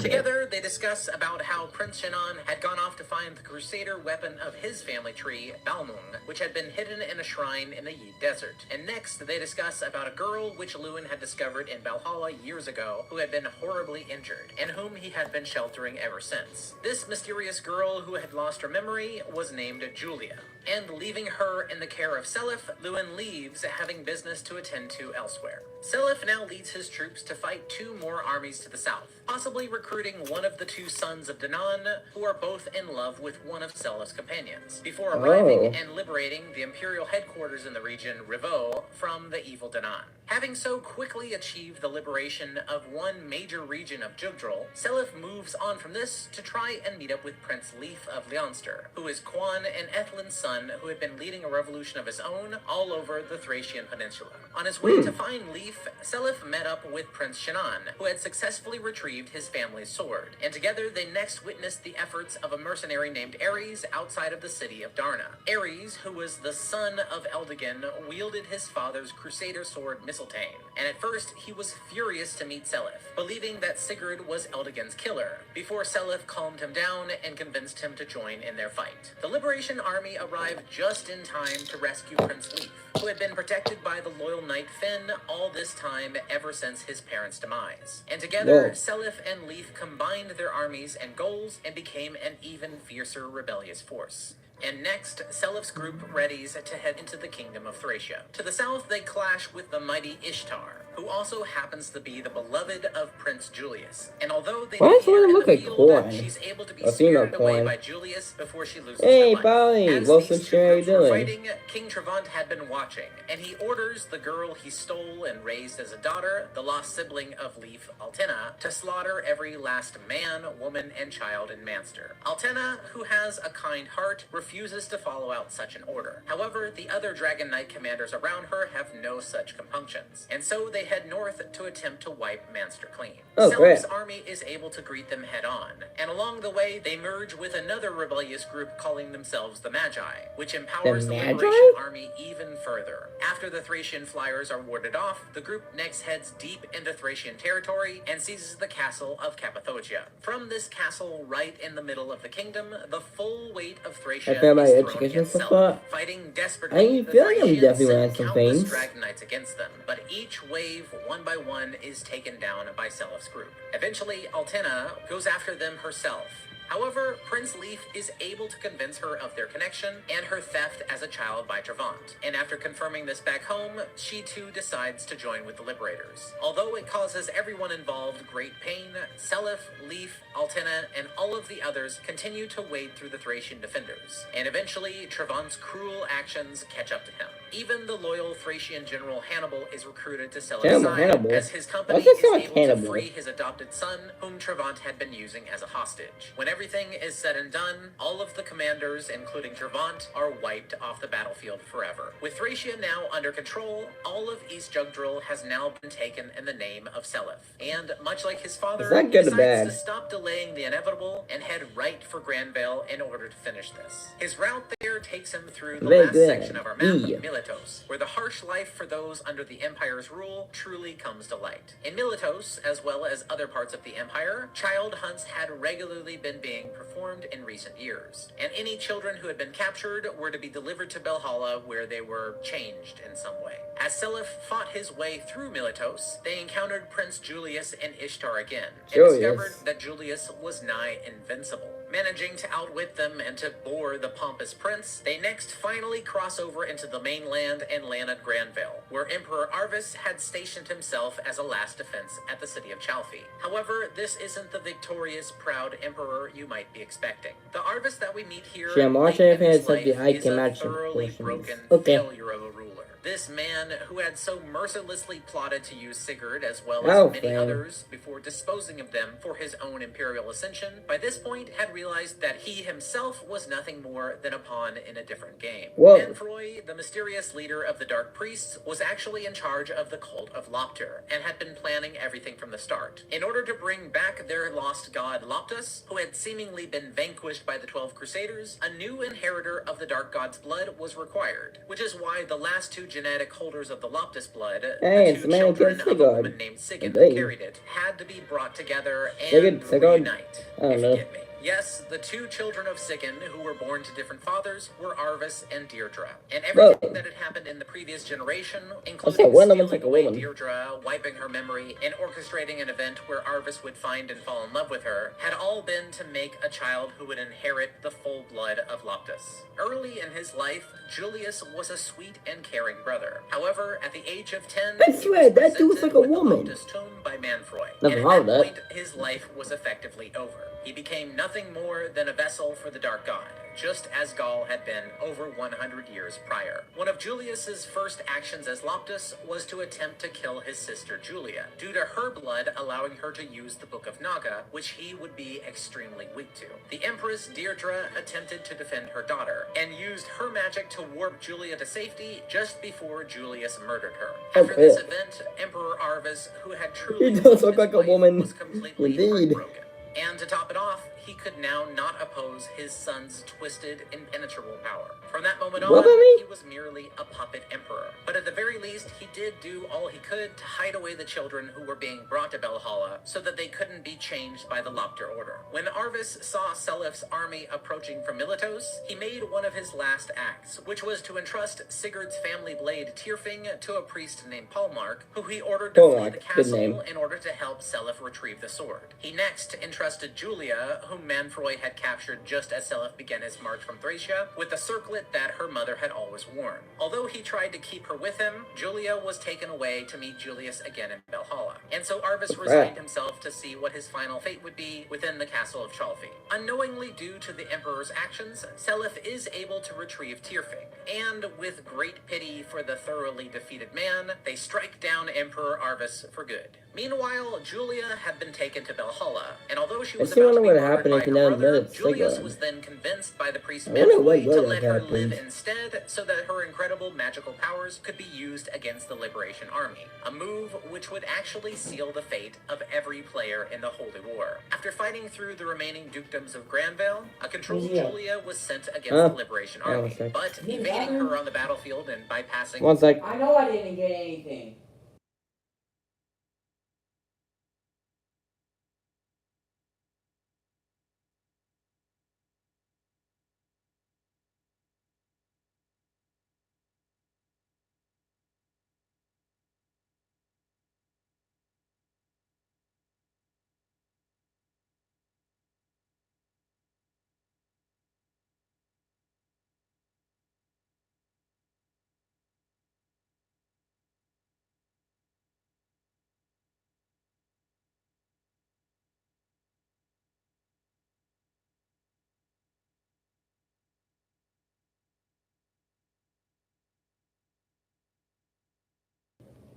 Speaker 2: Together, they discuss about how Prince Shannon had gone off to find the Crusader weapon of his family tree, Balmung, which had been hidden in a shrine in the Yeet Desert. And next, they discuss about a girl which Lewin had discovered in Valhalla years ago, who had been horribly injured, and whom he had been sheltering ever since. This mysterious girl who had lost her memory was named Julia. And leaving her in the care of Selef, Lewin leaves, having business to attend to elsewhere. Selef now leads his troops to fight two more armies to the south, possibly recruiting one of the two sons of Danan, who are both in love with one of Selef's companions, before arriving and liberating the imperial headquarters in the region, Rivaux, from the evil Danan. Having so quickly achieved the liberation of one major region of Jugdral, Selef moves on from this to try and meet up with Prince Leif of Leonster, who is Quan and Ethelin's son, who had been leading a revolution of his own all over the Thracian peninsula. On his way to find Leif, Selef met up with Prince Shannon, who had successfully retrieved his family's sword, and together they next witnessed the efforts of a mercenary named Ares outside of the city of Darna. Ares, who was the son of Eldigan, wielded his father's crusader sword Mistletoe, and at first he was furious to meet Selef, believing that Sigurd was Eldigan's killer, before Selef calmed him down and convinced him to join in their fight. The Liberation Army arrived just in time to rescue Prince Leif, who had been protected by the loyal knight Finn all this time ever since his parents' demise. And together, Selef and Leif combined their armies and goals and became an even fiercer rebellious force. And next, Selef's group readies to head into the kingdom of Thracia. To the south, they clash with the mighty Ishtar, who also happens to be the beloved of Prince Julius. And although they
Speaker 1: Why does
Speaker 2: appear
Speaker 1: it
Speaker 2: in
Speaker 1: look
Speaker 2: the
Speaker 1: like
Speaker 2: field,
Speaker 1: corn?
Speaker 2: she's able to be
Speaker 1: A female
Speaker 2: speared away
Speaker 1: corn.
Speaker 2: by Julius before she loses
Speaker 1: Hey,
Speaker 2: her life.
Speaker 1: Polly,
Speaker 2: As
Speaker 1: what's
Speaker 2: these
Speaker 1: the
Speaker 2: two
Speaker 1: cherry
Speaker 2: groups were
Speaker 1: doing?
Speaker 2: fighting, King Travant had been watching, and he orders the girl he stole and raised as a daughter, the lost sibling of Leif, Altena, to slaughter every last man, woman, and child in Manster. Altena, who has a kind heart, refuses to follow out such an order. However, the other Dragon Knight commanders around her have no such compunctions, and so they head north to attempt to wipe Manster clean. Selef's army is able to greet them head on, and along the way they merge with another rebellious group calling themselves the Magi, which empowers the Liberation Army even further. After the Thracian flyers are warded off, the group next heads deep into Thracian territory and seizes the castle of Cappadocia. From this castle right in the middle of the kingdom, the full weight of Thracia is thrown against Selef. Fighting desperately, the Thracians send countless Dragon Knights against them, but each wave, one by one, is taken down by Selef's group. Eventually, Altena goes after them herself. However, Prince Leif is able to convince her of their connection and her theft as a child by Travant. And after confirming this back home, she too decides to join with the Liberators. Although it causes everyone involved great pain, Selef, Leif, Altena, and all of the others continue to wade through the Thracian defenders. And eventually, Travant's cruel actions catch up to him. Even the loyal Thracian general Hannibal is recruited to Selef's side, as his company is able to free his adopted son, whom Travant had been using as a hostage. Whenever everything is said and done, all of the commanders, including Gervant, are wiped off the battlefield forever. With Thracia now under control, all of East Jugdril has now been taken in the name of Seliph. And much like his father, he decides to stop delaying the inevitable and head right for Granvale in order to finish this. His route there takes him through the last section of our map, Miletos, where the harsh life for those under the Empire's rule truly comes to light. In Miletos, as well as other parts of the Empire, child hunts had regularly been being performed in recent years, and any children who had been captured were to be delivered to Belhala, where they were changed in some way. As Seliph fought his way through Miletos, they encountered Prince Julius and Ishtar again, and discovered that Julius was nigh invincible. Managing to outwit them and to bore the pompous prince, they next finally cross over into the mainland and land at Granvale, where Emperor Arvis had stationed himself as a last defense at the city of Chalfi. However, this isn't the victorious, proud emperor you might be expecting. The Arvis that we meet here late in his life is a thoroughly broken failure of a ruler. This man, who had so mercilessly plotted to use Sigurd as well as many others before disposing of them for his own imperial ascension, by this point had realized that he himself was nothing more than a pawn in a different game. Manfroy, the mysterious leader of the Dark Priests, was actually in charge of the cult of Lopter, and had been planning everything from the start. In order to bring back their lost god Loptus, who had seemingly been vanquished by the 12 Crusaders, a new inheritor of the Dark God's blood was required, which is why the last two genetic holders of the Loptus blood, the two children of a woman named Sigyn who carried it, had to be brought together and reunite, if you get me. Yes, the two children of Sigyn, who were born to different fathers, were Arvis and Deirdre. And everything that had happened in the previous generation, including stealing away Deirdre, wiping her memory, and orchestrating an event where Arvis would find and fall in love with her, had all been to make a child who would inherit the full blood of Loptus. Early in his life, Julius was a sweet and caring brother. However, at the age of 10,
Speaker 1: I swear, that dude's like a woman.
Speaker 2: The Loptus tomb by Manfroy. And at that point, his life was effectively over. He became nothing more than a vessel for the Dark God, just as Gaul had been over 100 years prior. One of Julius's first actions as Loptus was to attempt to kill his sister Julia, due to her blood allowing her to use the Book of Naga, which he would be extremely weak to. The Empress Deirdre attempted to defend her daughter, and used her magic to warp Julia to safety just before Julius murdered her. After this event, Emperor Arvis, who had truly
Speaker 1: does look like a woman,
Speaker 2: was completely heartbroken. And to top it off, he could now not oppose his son's twisted, impenetrable power. From that moment on, he was merely a puppet emperor. But at the very least, he did do all he could to hide away the children who were being brought to Belhala so that they couldn't be changed by the Lopter order. When Arvis saw Selif's army approaching from Miletos, he made one of his last acts, which was to entrust Sigurd's family blade Tyrfing to a priest named Palmark, who he ordered to flee the castle in order to help Selif retrieve the sword. He next entrusted Julia, whom Manfroy had captured just as Selif began his march from Thracia, with the circlet that her mother had always worn. Although he tried to keep her with him, Julia was taken away to meet Julius again in Belhala. And so Arvis resigned himself to see what his final fate would be within the castle of Chalfi. Unknowingly due to the Emperor's actions, Selif is able to retrieve Tyrfing, and with great pity for the thoroughly defeated man, they strike down Emperor Arvis for good. Meanwhile, Julia had been taken to Belhala, and although she was about to be murdered by her brother, Julius was then convinced by the priest Manfroy to let her live instead, so that her incredible magical powers could be used against the Liberation Army, a move which would actually seal the fate of every player in the Holy War. After fighting through the remaining dukedoms of Granvale, a controlled Julia was sent against the Liberation Army, but evading her on the battlefield and bypassing...
Speaker 4: I know I didn't get anything.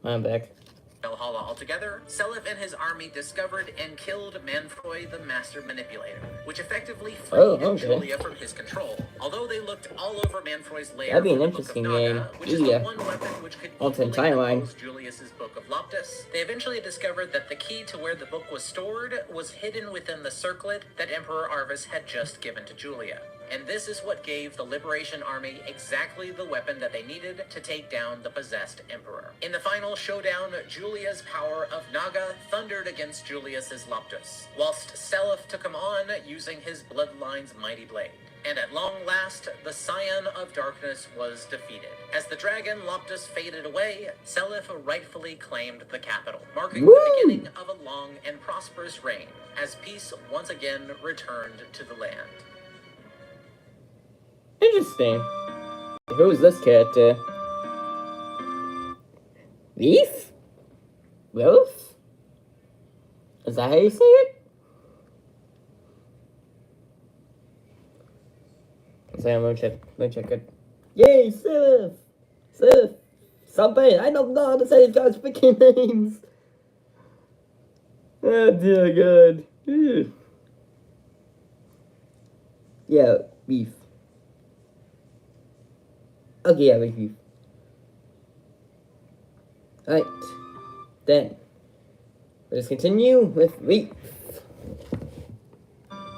Speaker 1: I'm back.
Speaker 2: Valhalla altogether, Seliph and his army discovered and killed Manfroy the Master Manipulator, which effectively freed Julia from his control. Although they looked all over Manfroy's lair
Speaker 1: That'd be
Speaker 2: for
Speaker 1: an
Speaker 2: the Book of
Speaker 1: interesting
Speaker 2: Naga,
Speaker 1: game.
Speaker 2: which is the one weapon which could
Speaker 1: Alternate
Speaker 2: equally
Speaker 1: timeline.
Speaker 2: oppose Julius's Book of Loptus, they eventually discovered that the key to where the book was stored was hidden within the circlet that Emperor Arvis had just given to Julia. And this is what gave the Liberation Army exactly the weapon that they needed to take down the possessed Emperor. In the final showdown, Julia's power of Naga thundered against Julius's Loptus, whilst Seliph took him on using his bloodline's mighty blade. And at long last, the Scion of Darkness was defeated. As the dragon Loptus faded away, Seliph rightfully claimed the capital, marking the beginning of a long and prosperous reign, as peace once again returned to the land.
Speaker 1: Interesting. Who is this character? Leaf? Wolf? Is that how you say it? So I'm gonna check it. Yay, Seliph! Seliph! Something! I don't know how to say these guys' freaking names! Oh dear god. Ew. Yeah, beef. Okay, yeah, beef. Alright. Then, let's continue with Leaf.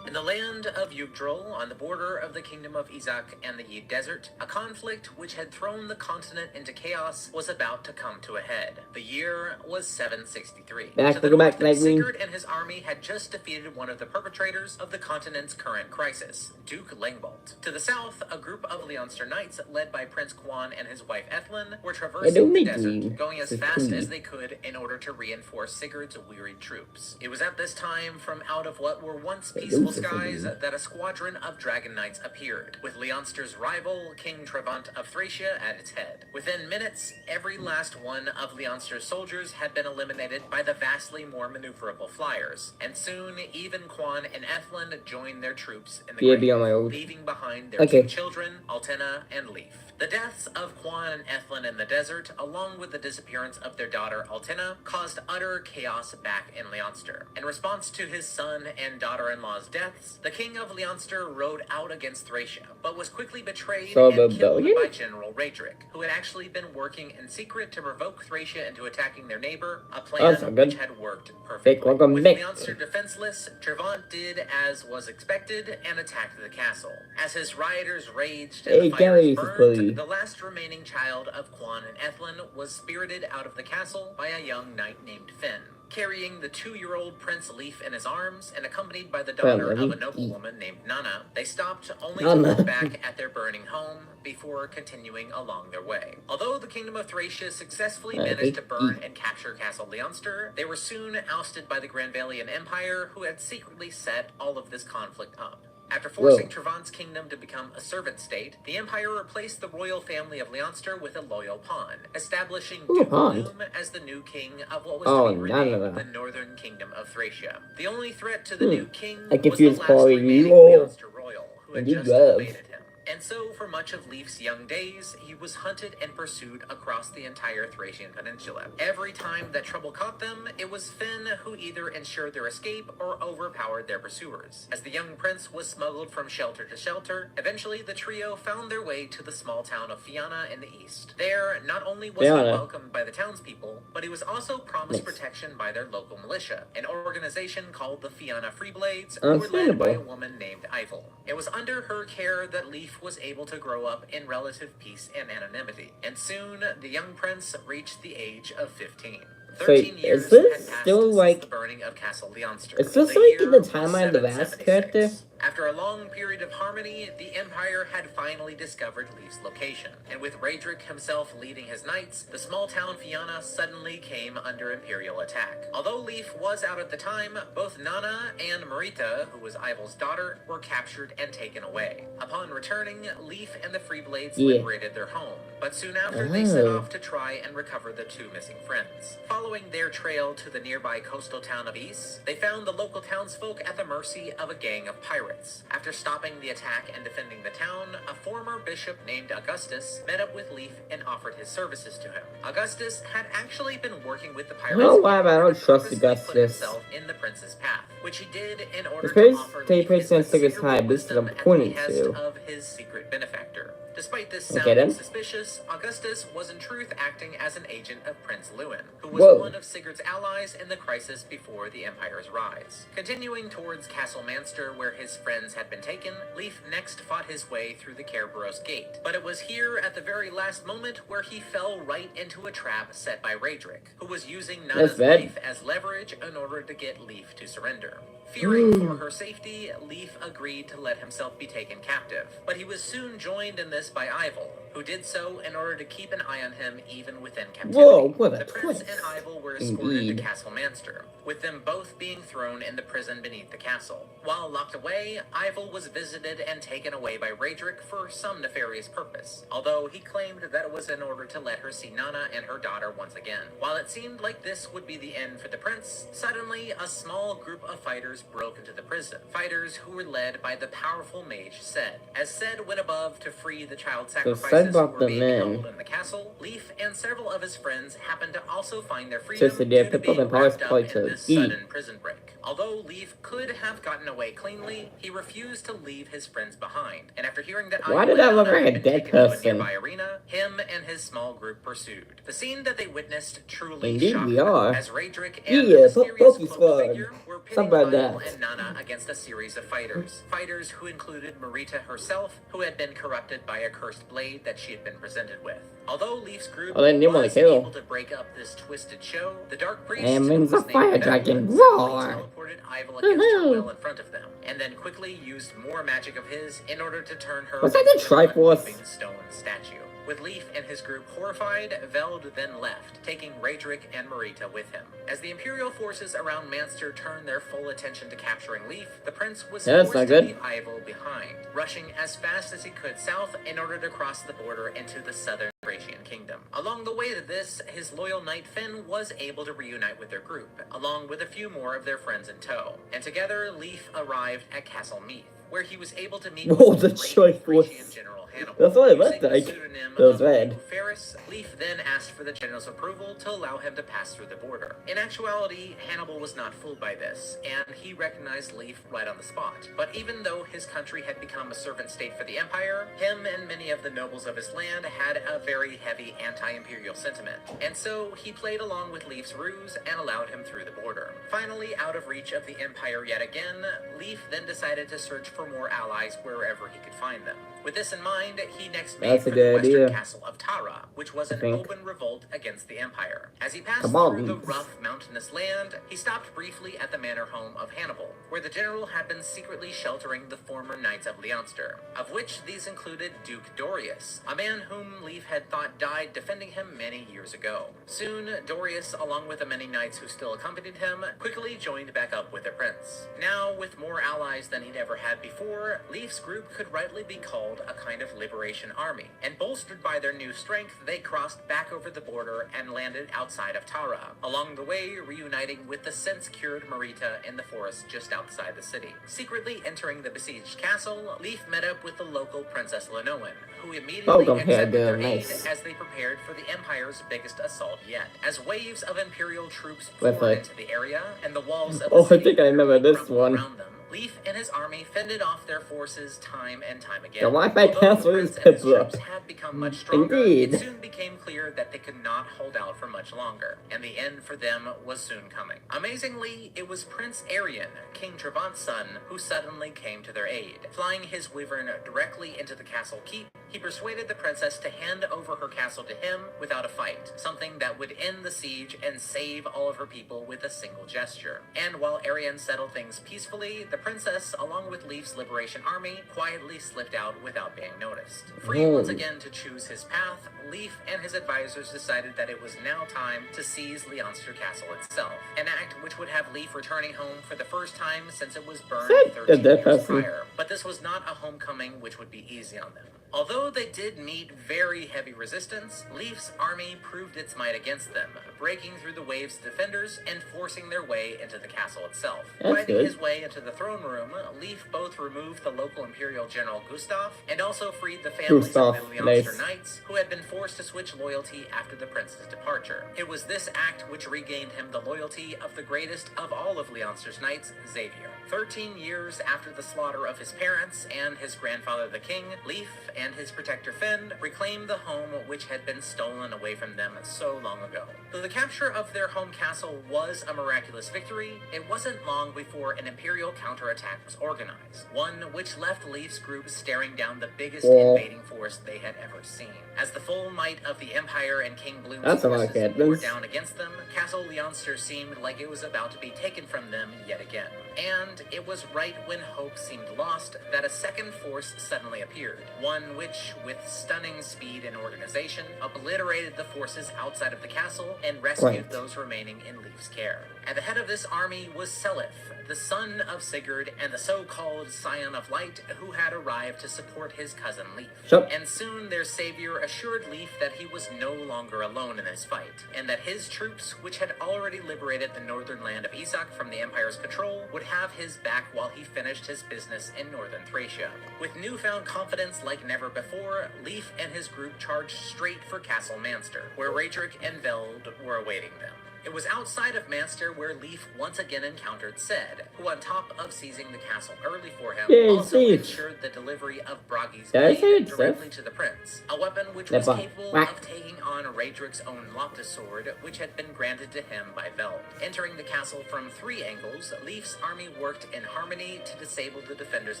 Speaker 2: In the land of Yggdrasil, on the border of the kingdom of Izak and the Yid Desert, a conflict which had thrown the continent into chaos was about to come to a head. The year was 763. To the north, Sigurd and his army had just defeated one of the perpetrators of the continent's current crisis, Duke Langbolt. To the south, a group of Leonster knights, led by Prince Quan and his wife Ethlin, were traversing the desert, going as fast as they could in order to reinforce Sigurd's wearied troops. It was at this time, from out of what were once peaceful skies, that a squadron of dragon knights appeared, with Leonster's rival, King Trevant of Thracia, at its head. Within minutes, every last one of Leonster's soldiers had been eliminated by the vastly more maneuverable flyers, and soon even Quan and Ethlin joined their troops in the grave, leaving behind their two children, Altena and Leif. The deaths of Quan and Ethlin in the desert, along with the disappearance of their daughter Altena, caused utter chaos back in Leonster. In response to his son and daughter-in-law's deaths, the king of Leonster rode out against Thracia, but was quickly betrayed and killed by General Raedric, who had actually been working in secret to provoke Thracia into attacking their neighbor, a plan which had worked perfectly. With Leonster defenseless, Trevant did as was expected and attacked the castle. As his rioters raged and the fires burned, the last remaining child of Quan and Ethlin was spirited out of the castle by a young knight named Finn, carrying the 2-year-old Prince Leif in his arms and accompanied by the daughter of a noblewoman named Nana. They stopped only to look back at their burning home before continuing along their way. Although the Kingdom of Thracia successfully managed to burn and capture Castle Leonster, they were soon ousted by the Granvalian Empire, who had secretly set all of this conflict up. After forcing Trevant's kingdom to become a servant state, the Empire replaced the royal family of Leonster with a loyal pawn, establishing Duke Gloom as the new king of what was to be renamed the Northern Kingdom of Thracia. The only threat to the new king was the last remaining Leonster royal, who had just invaded him. And so, for much of Leif's young days, he was hunted and pursued across the entire Thracian peninsula. Every time that trouble caught them, it was Finn who either ensured their escape or overpowered their pursuers. As the young prince was smuggled from shelter to shelter, eventually the trio found their way to the small town of Fianna in the east. There, not only was he welcomed by the townspeople, but he was also promised protection by their local militia, an organization called the Fianna Freeblades, who were led by a woman named Eiffel. It was under her care that Leif was able to grow up in relative peace and anonymity, and soon the young prince reached the age of 15. 13 years had passed since the burning of Castle Leonster.
Speaker 1: Is this like in the timeline of the last character?
Speaker 2: After a long period of harmony, the Empire had finally discovered Leif's location, and with Raedric himself leading his knights, the small town Fianna suddenly came under Imperial attack. Although Leif was out at the time, both Nana and Marita, who was Eivel's daughter, were captured and taken away. Upon returning, Leif and the Freeblades liberated their home, but soon after they set off to try and recover the two missing friends. Following their trail to the nearby coastal town of Ys, they found the local townsfolk at the mercy of a gang of pirates, favorites. After stopping the attack and defending the town, a former bishop named Augustus met up with Leif and offered his services to him. Augustus had actually been working with the pirates.
Speaker 1: I don't know why, but I don't trust Augustus.
Speaker 2: Put himself in the prince's path, which he did in order
Speaker 1: This
Speaker 2: to offer
Speaker 1: page
Speaker 2: Leif his
Speaker 1: takes his
Speaker 2: considerable
Speaker 1: time. This is what I'm
Speaker 2: wisdom at the
Speaker 1: pointing
Speaker 2: behest
Speaker 1: to.
Speaker 2: of his secret benefactor. Despite this
Speaker 1: Okay,
Speaker 2: sounding
Speaker 1: then.
Speaker 2: suspicious, Augustus was in truth acting as an agent of Prince Lewin, who was
Speaker 1: Whoa.
Speaker 2: one of Sigurd's allies in the crisis before the Empire's rise. Continuing towards Castle Manster, where his friends had been taken, Leif next fought his way through the Kerberos Gate. But it was here at the very last moment where he fell right into a trap set by Raedric, who was using Nana's life as leverage in order to get Leif to surrender. Fearing for her safety, Leif agreed to let himself be taken captive, but he was soon joined in this by Ivel, who did so in order to keep an eye on him even within captivity.
Speaker 1: Whoa, what a
Speaker 2: the prince
Speaker 1: twist.
Speaker 2: and Ivel were escorted to Castle Manster, with them both being thrown in the prison beneath the castle. While locked away, Ivel was visited and taken away by Raedric for some nefarious purpose, although he claimed that it was in order to let her see Nana and her daughter once again. While it seemed like this would be the end for the prince, suddenly a small group of fighters broke into the prison. Fighters who were led by the powerful mage Sed. As Sed went above to free the child sacrifices who were being held in the castle, Leif and several of his friends happened to also find their freedom due to being wrapped up in this sudden prison break. Although Leif could have gotten away cleanly, he refused to leave his friends behind, and after hearing that
Speaker 1: Why did that look like a
Speaker 2: had been
Speaker 1: dead
Speaker 2: taken to a
Speaker 1: person?
Speaker 2: nearby arena, him and his small group pursued. The scene that they witnessed truly
Speaker 1: Indeed
Speaker 2: shocked
Speaker 1: we
Speaker 2: them,
Speaker 1: are.
Speaker 2: as Raedric and
Speaker 1: Yeah,
Speaker 2: the mysterious
Speaker 1: Pokey
Speaker 2: cloaked
Speaker 1: Squad.
Speaker 2: figure were pitting
Speaker 1: Something about
Speaker 2: Ivel
Speaker 1: that.
Speaker 2: and Nana against a series of fighters. Fighters who included Marita herself, who had been corrupted by a cursed blade that she had been presented with. Although Leif's group
Speaker 1: Oh, they didn't want
Speaker 2: was
Speaker 1: to kill.
Speaker 2: able to break up this twisted show, the Dark Priest,
Speaker 1: And
Speaker 2: who
Speaker 1: wins
Speaker 2: was
Speaker 1: the
Speaker 2: named
Speaker 1: fire
Speaker 2: Venom,
Speaker 1: dragon.
Speaker 2: suddenly
Speaker 1: Roar!
Speaker 2: teleported Ivel against her will in front of them, and then quickly used more magic of his in order to turn her
Speaker 1: Was that the
Speaker 2: into an
Speaker 1: Triforce?
Speaker 2: unmoving stone statue. With Leif and his group horrified, Veld then left, taking Raedric and Marita with him. As the Imperial forces around Manster turned their full attention to capturing Leif, the prince was forced to leave Ivel behind, rushing as fast as he could south in order to cross the border into the southern Thracian kingdom. Along the way to this, his loyal knight Finn was able to reunite with their group, along with a few more of their friends in tow. And together, Leif arrived at Castle Meath, where he was able to meet with the great Thracian general Hannibal.
Speaker 1: That's what it
Speaker 2: Using
Speaker 1: looked
Speaker 2: the
Speaker 1: like.
Speaker 2: pseudonym
Speaker 1: It was
Speaker 2: of
Speaker 1: red.
Speaker 2: Ferris, Leif then asked for the general's approval to allow him to pass through the border. In actuality, Hannibal was not fooled by this, and he recognized Leif right on the spot. But even though his country had become a servant state for the Empire, him and many of the nobles of his land had a very heavy anti-imperial sentiment, and so he played along with Leif's ruse and allowed him through the border. Finally, out of reach of the Empire yet again, Leif then decided to search for more allies wherever he could find them. With this in mind, he next made for the western castle of Tara, which was an open revolt against the Empire. As he passed through the rough mountainous land, he stopped briefly at the manor home of Hannibal, where the general had been secretly sheltering the former knights of Leonster, of which these included Duke Dorius, a man whom Leif had thought died defending him many years ago. Soon, Dorius, along with the many knights who still accompanied him, quickly joined back up with the prince. Now, with more allies than he'd ever had before, Leif's group could rightly be called a kind of liberation army, and bolstered by their new strength, they crossed back over the border and landed outside of Tara, along the way reuniting with the since-cured Marita in the forest just outside the city. Secretly entering the besieged castle, Leif met up with the local Princess Lenoan, who immediately accepted their aid as they prepared for the Empire's biggest assault yet. As waves of Imperial troops poured into the area, and the walls of the city
Speaker 1: I think I remember this one.
Speaker 2: around them, Leif and his army fended off their forces time and time again.
Speaker 1: The Wi-Fi castle is troops
Speaker 2: had become much stronger,
Speaker 1: Indeed.
Speaker 2: it soon became clear that they could not hold out for much longer, and the end for them was soon coming. Amazingly, it was Prince Arion, King Travant's son, who suddenly came to their aid. Flying his wyvern directly into the castle keep, he persuaded the princess to hand over her castle to him without a fight, something that would end the siege and save all of her people with a single gesture. And while Arion settled things peacefully, the princess, along with Leif's liberation army, quietly slipped out without being noticed. Free once again to choose his path, Leif and his advisors decided that it was now time to seize Leonster Castle itself, an act which would have Leif returning home for the first time since it was burned 13 years prior. But this was not a homecoming which would be easy on them. Although they did meet very heavy resistance, Leif's army proved its might against them, breaking through the waves of defenders and forcing their way into the castle itself.
Speaker 1: That's
Speaker 2: Fighting
Speaker 1: good.
Speaker 2: his way into the throne room, Leif both removed the local Imperial General Gustav and also freed the families of the Leonster Knights, who had been forced to switch loyalty after the prince's departure. It was this act which regained him the loyalty of the greatest of all of Leonster's knights, Xavier. 13 years after the slaughter of his parents and his grandfather the king, Leif and his protector Finn reclaimed the home which had been stolen away from them so long ago. Though the capture of their home castle was a miraculous victory, it wasn't long before an imperial counterattack was organized, one which left Leif's group staring down the biggest invading force they had ever seen. As the full might of the Empire and King Bloom's forces were down against them, Castle Leonster seemed like it was about to be taken from them yet again. And it was right when hope seemed lost that a second force suddenly appeared, one which, with stunning speed and organization, obliterated the forces outside of the castle and rescued those remaining in Leif's care. At the head of this army was Seliph, the son of Sigurd and the so-called Scion of Light, who had arrived to support his cousin Leif. And soon their savior assured Leif that he was no longer alone in this fight, and that his troops, which had already liberated the northern land of Isak from the Empire's control, would have his back while he finished his business in northern Thracia. With newfound confidence like never before, Leif and his group charged straight for Castle Manster, where Raedric and Veld were awaiting them. It was outside of Manster where Leif once again encountered Ced, who on top of seizing the castle early for him, also ensured the delivery of Bragi's blade directly to the prince, a weapon which was capable of taking on Raedric's own Loptus sword, which had been granted to him by Veld. Entering the castle from 3 angles, Leif's army worked in harmony to disable the defenders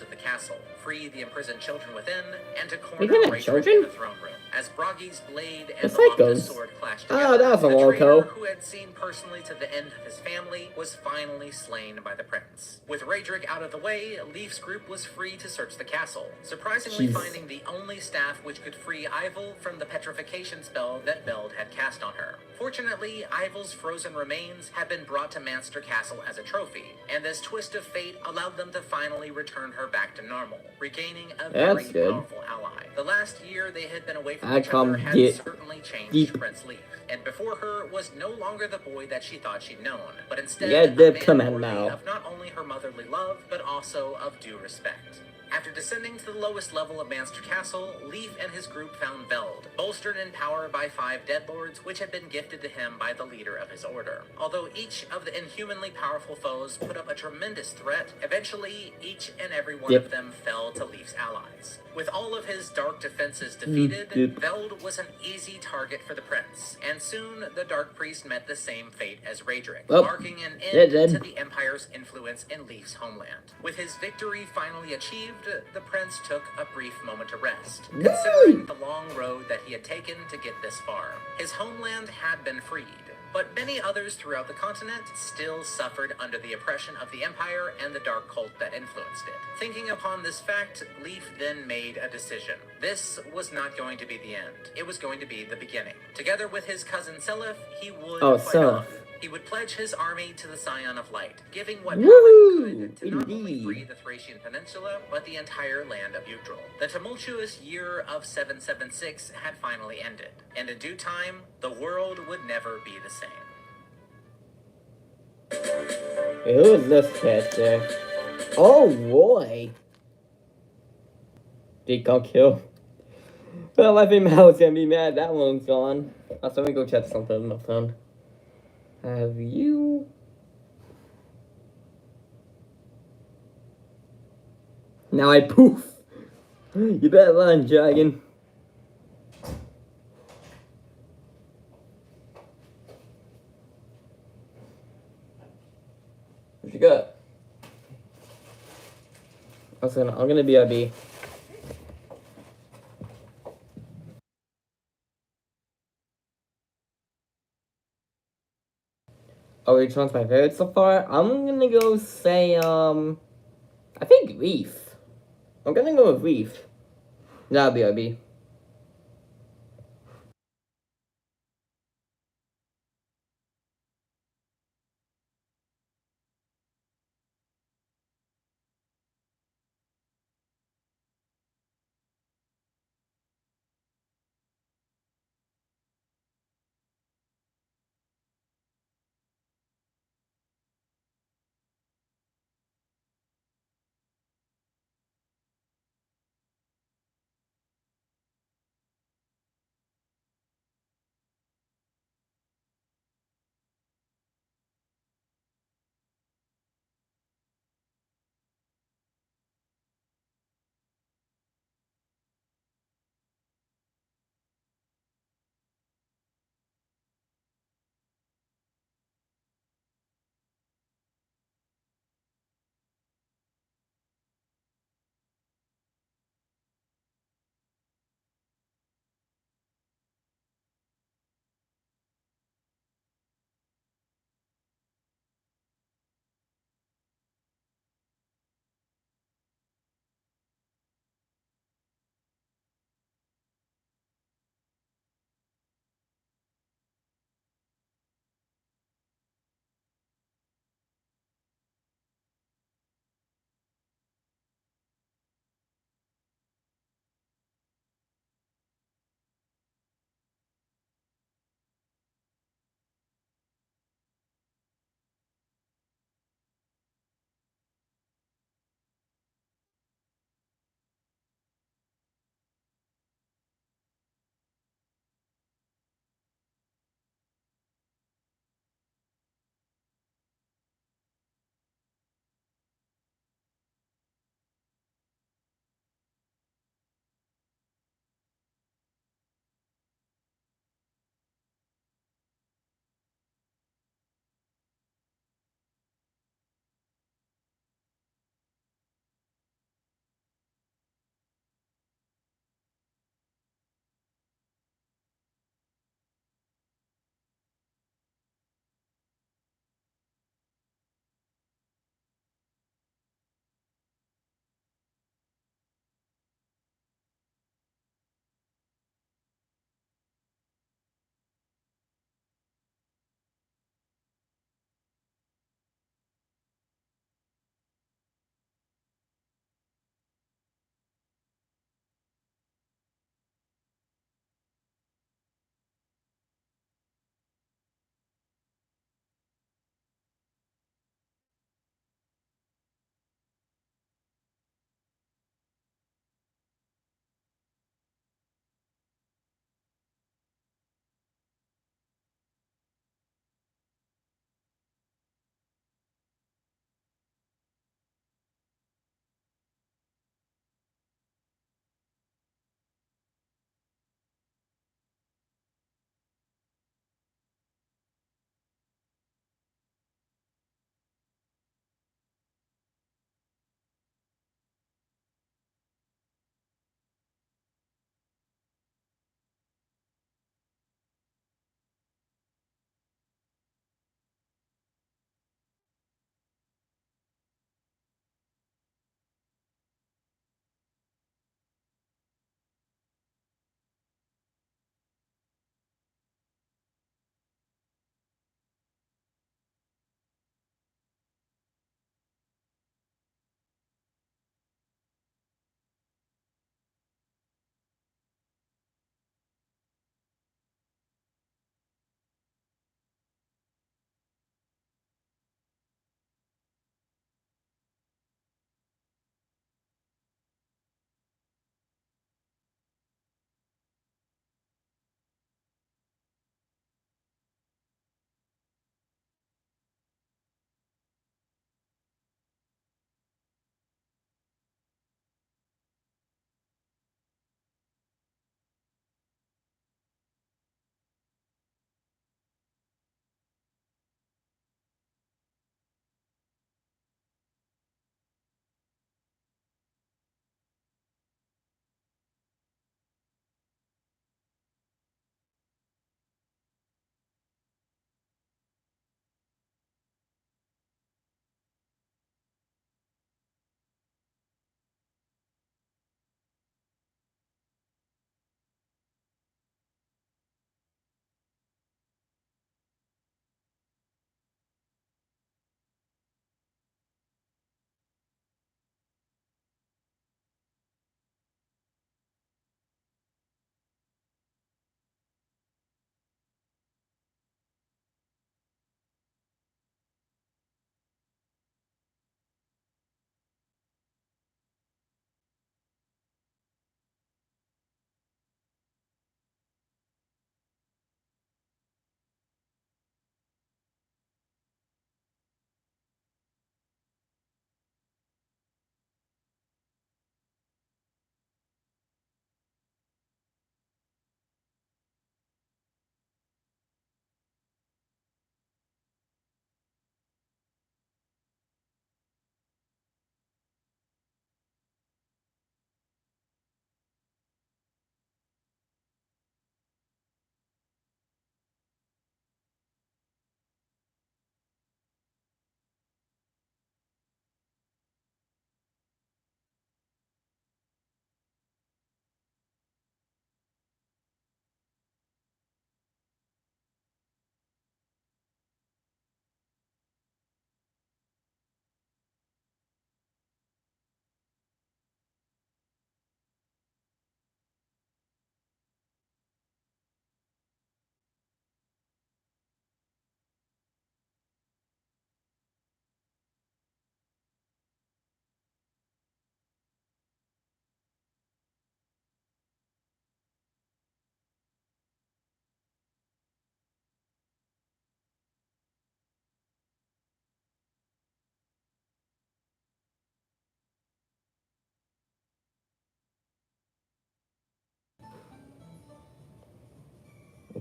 Speaker 2: of the castle, free the imprisoned children within, and to corner Raedric in the throne room. As Bragi's blade and the Loptus sword clashed together, the traitor who had seen personally to the end of his family was finally slain by the prince. With Raedric out of the way, Leif's group was free to search the castle, surprisingly finding the only staff which could free Ivel from the petrification spell that Veld had cast on her. Fortunately, Ivel's frozen remains had been brought to Manster Castle as a trophy, and this twist of fate allowed them to finally return her back to normal, regaining a very powerful ally. The last year they had been away from each other had certainly changed Prince Leif, and before her was no longer the boy that she thought she'd known, but instead a man worthy of not only her motherly love, but also of due respect. After descending to the lowest level of Manster Castle, Leif and his group found Veld, bolstered in power by 5 dead lords which had been gifted to him by the leader of his order. Although each of the inhumanly powerful foes put up a tremendous threat, eventually each and every one of them fell to Leif's allies. With all of his dark defenses defeated, Veld was an easy target for the prince, and soon the Dark Priest met the same fate as Raedric, marking an end to the Empire's influence in Leif's homeland. With his victory finally achieved, the prince took a brief moment to rest, considering the long road that he had taken to get this far. His homeland had been freed, but many others throughout the continent still suffered under the oppression of the Empire and the dark cult that influenced it. Thinking upon this fact, Leif then made a decision. This was not going to be the end. It was going to be the beginning. Together with his cousin Seliph, he would fight on. He would pledge his army to the Scion of Light, giving what power he could to not only free the Thracian Peninsula, but the entire land of Yggdrasil. The tumultuous year of 776 had finally ended, and in due time, the world would never be the same.
Speaker 1: Who is this character? Oh boy! Big got killed. Well, I think Mal's gonna be mad that one's gone. So let me go check something on my phone. Have you? Now I poof! You better run, dragon. What you got? I'm gonna BRB. Oh, which one's my favorite so far? I'm gonna go say, I think Reef. I'm gonna go with Reef. Nah, BRB.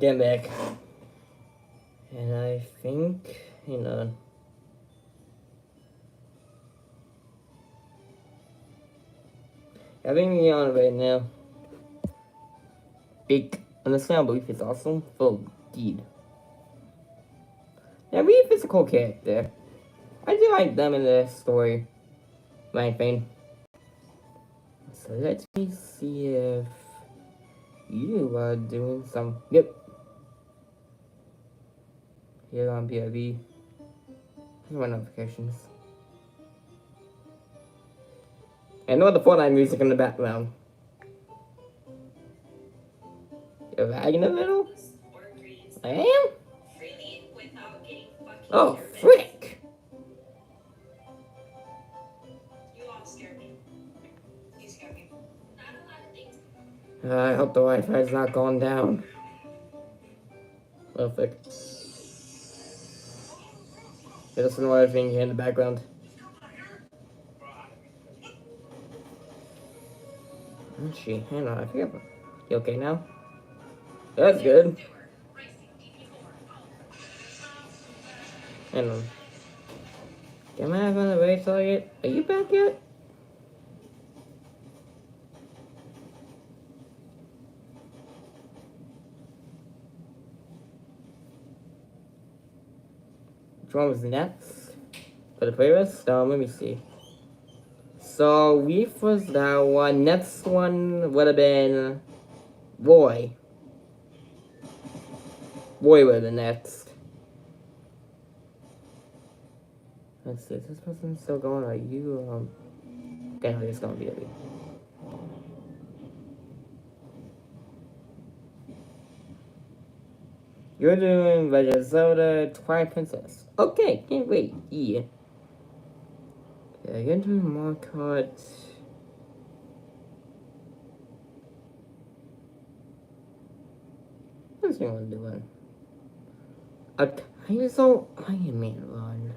Speaker 1: Get back. And I think, hang on. I think we're on right now. Big understand belief is awesome. Full deed. Yeah, really physical character. I do like them in the story. My opinion. So let me see if you are doing some. Yep. Here on BRB. Here's my notifications. I know the Fortnite music in the background. You're lagging a little? I am? Oh, frick!
Speaker 5: You all scare me. You scare me. Not a lot of things.
Speaker 1: I hope the Wi-Fi's not going down. Perfect. There's some other thing here in the background. Oh, she, hang on, I forget. You okay now? That's good. Hang on. Am I on the race target? Are you back yet? Which one was next? For the playlist? Let me see. So, Reef was that one. Next one would have been Roy. Roy would have been next. Let's see, is this person still going? Are you, okay, no, it's gonna be a bit. You're doing Legend of Zelda Twilight Princess. Okay, can't wait. Yeah. Yeah, you're doing Marcot. What's anyone doing? A Kaizo Iron Man run.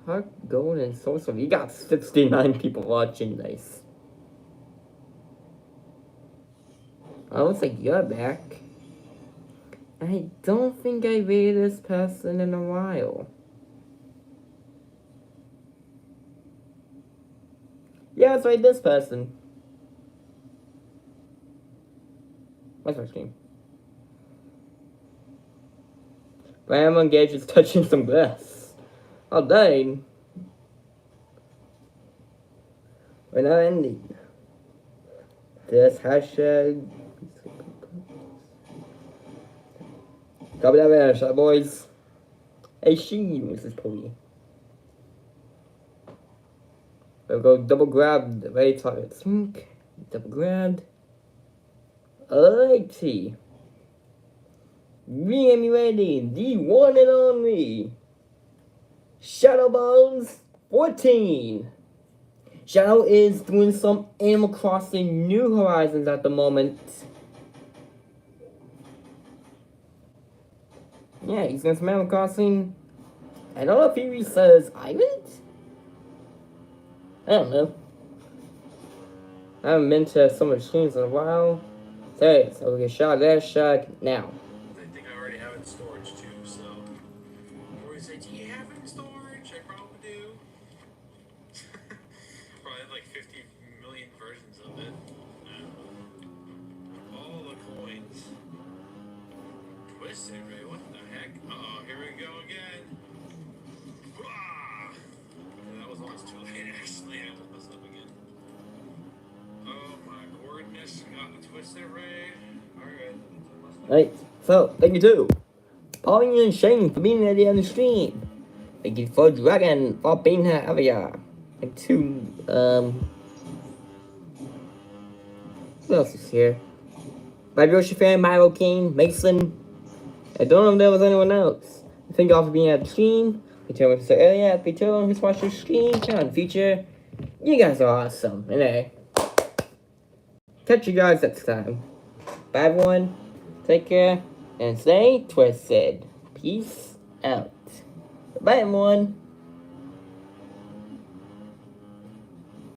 Speaker 1: Fuck Gold and Sorcery. You got 69 people watching. Nice. Oh, looks like you're back. I don't think I rated this person in a while. Yeah, it's right, this person. What's her name? Grandma Gage is touching some grass. Oh, dang. We're not ending. This hashtag. Copy that man, boys. Hey, she, Mrs. Pony. We'll go double grab the right target. Smink. Double grabbed. Alrighty. Be ready. The one and only. Shadowbones 14. Shadow is doing some Animal Crossing New Horizons at the moment. Yeah, he's doing some Animal Crossing. I don't know if he says Island? I don't know. I haven't been to so much streams in a while. So we'll get shot that shot now.
Speaker 6: I think I already have it in storage too, so. Or is it, do you have it in storage? I probably do. Probably have like 50 million versions of it. All the coins. Twisted, right? What the heck? Uh-oh, here we go again. Ah! That was almost too late, actually. I just messed up again. Oh my goodness, got the Twisted Ray. Alright.
Speaker 1: Right, so, thank you too. Pauline and Shane for being at the end of the stream. Thank you for Dragon for being here over here. And to, who else is here? Brad Yoshi fan, Milo King, Mason. I don't know if there was anyone else. Thank you all for being at the stream. If you told me so earlier, if you told me who's watched the stream, turn on feature. You guys are awesome. Anyway, catch you guys next time. Bye everyone. Take care and stay twisted. Peace out. Bye everyone.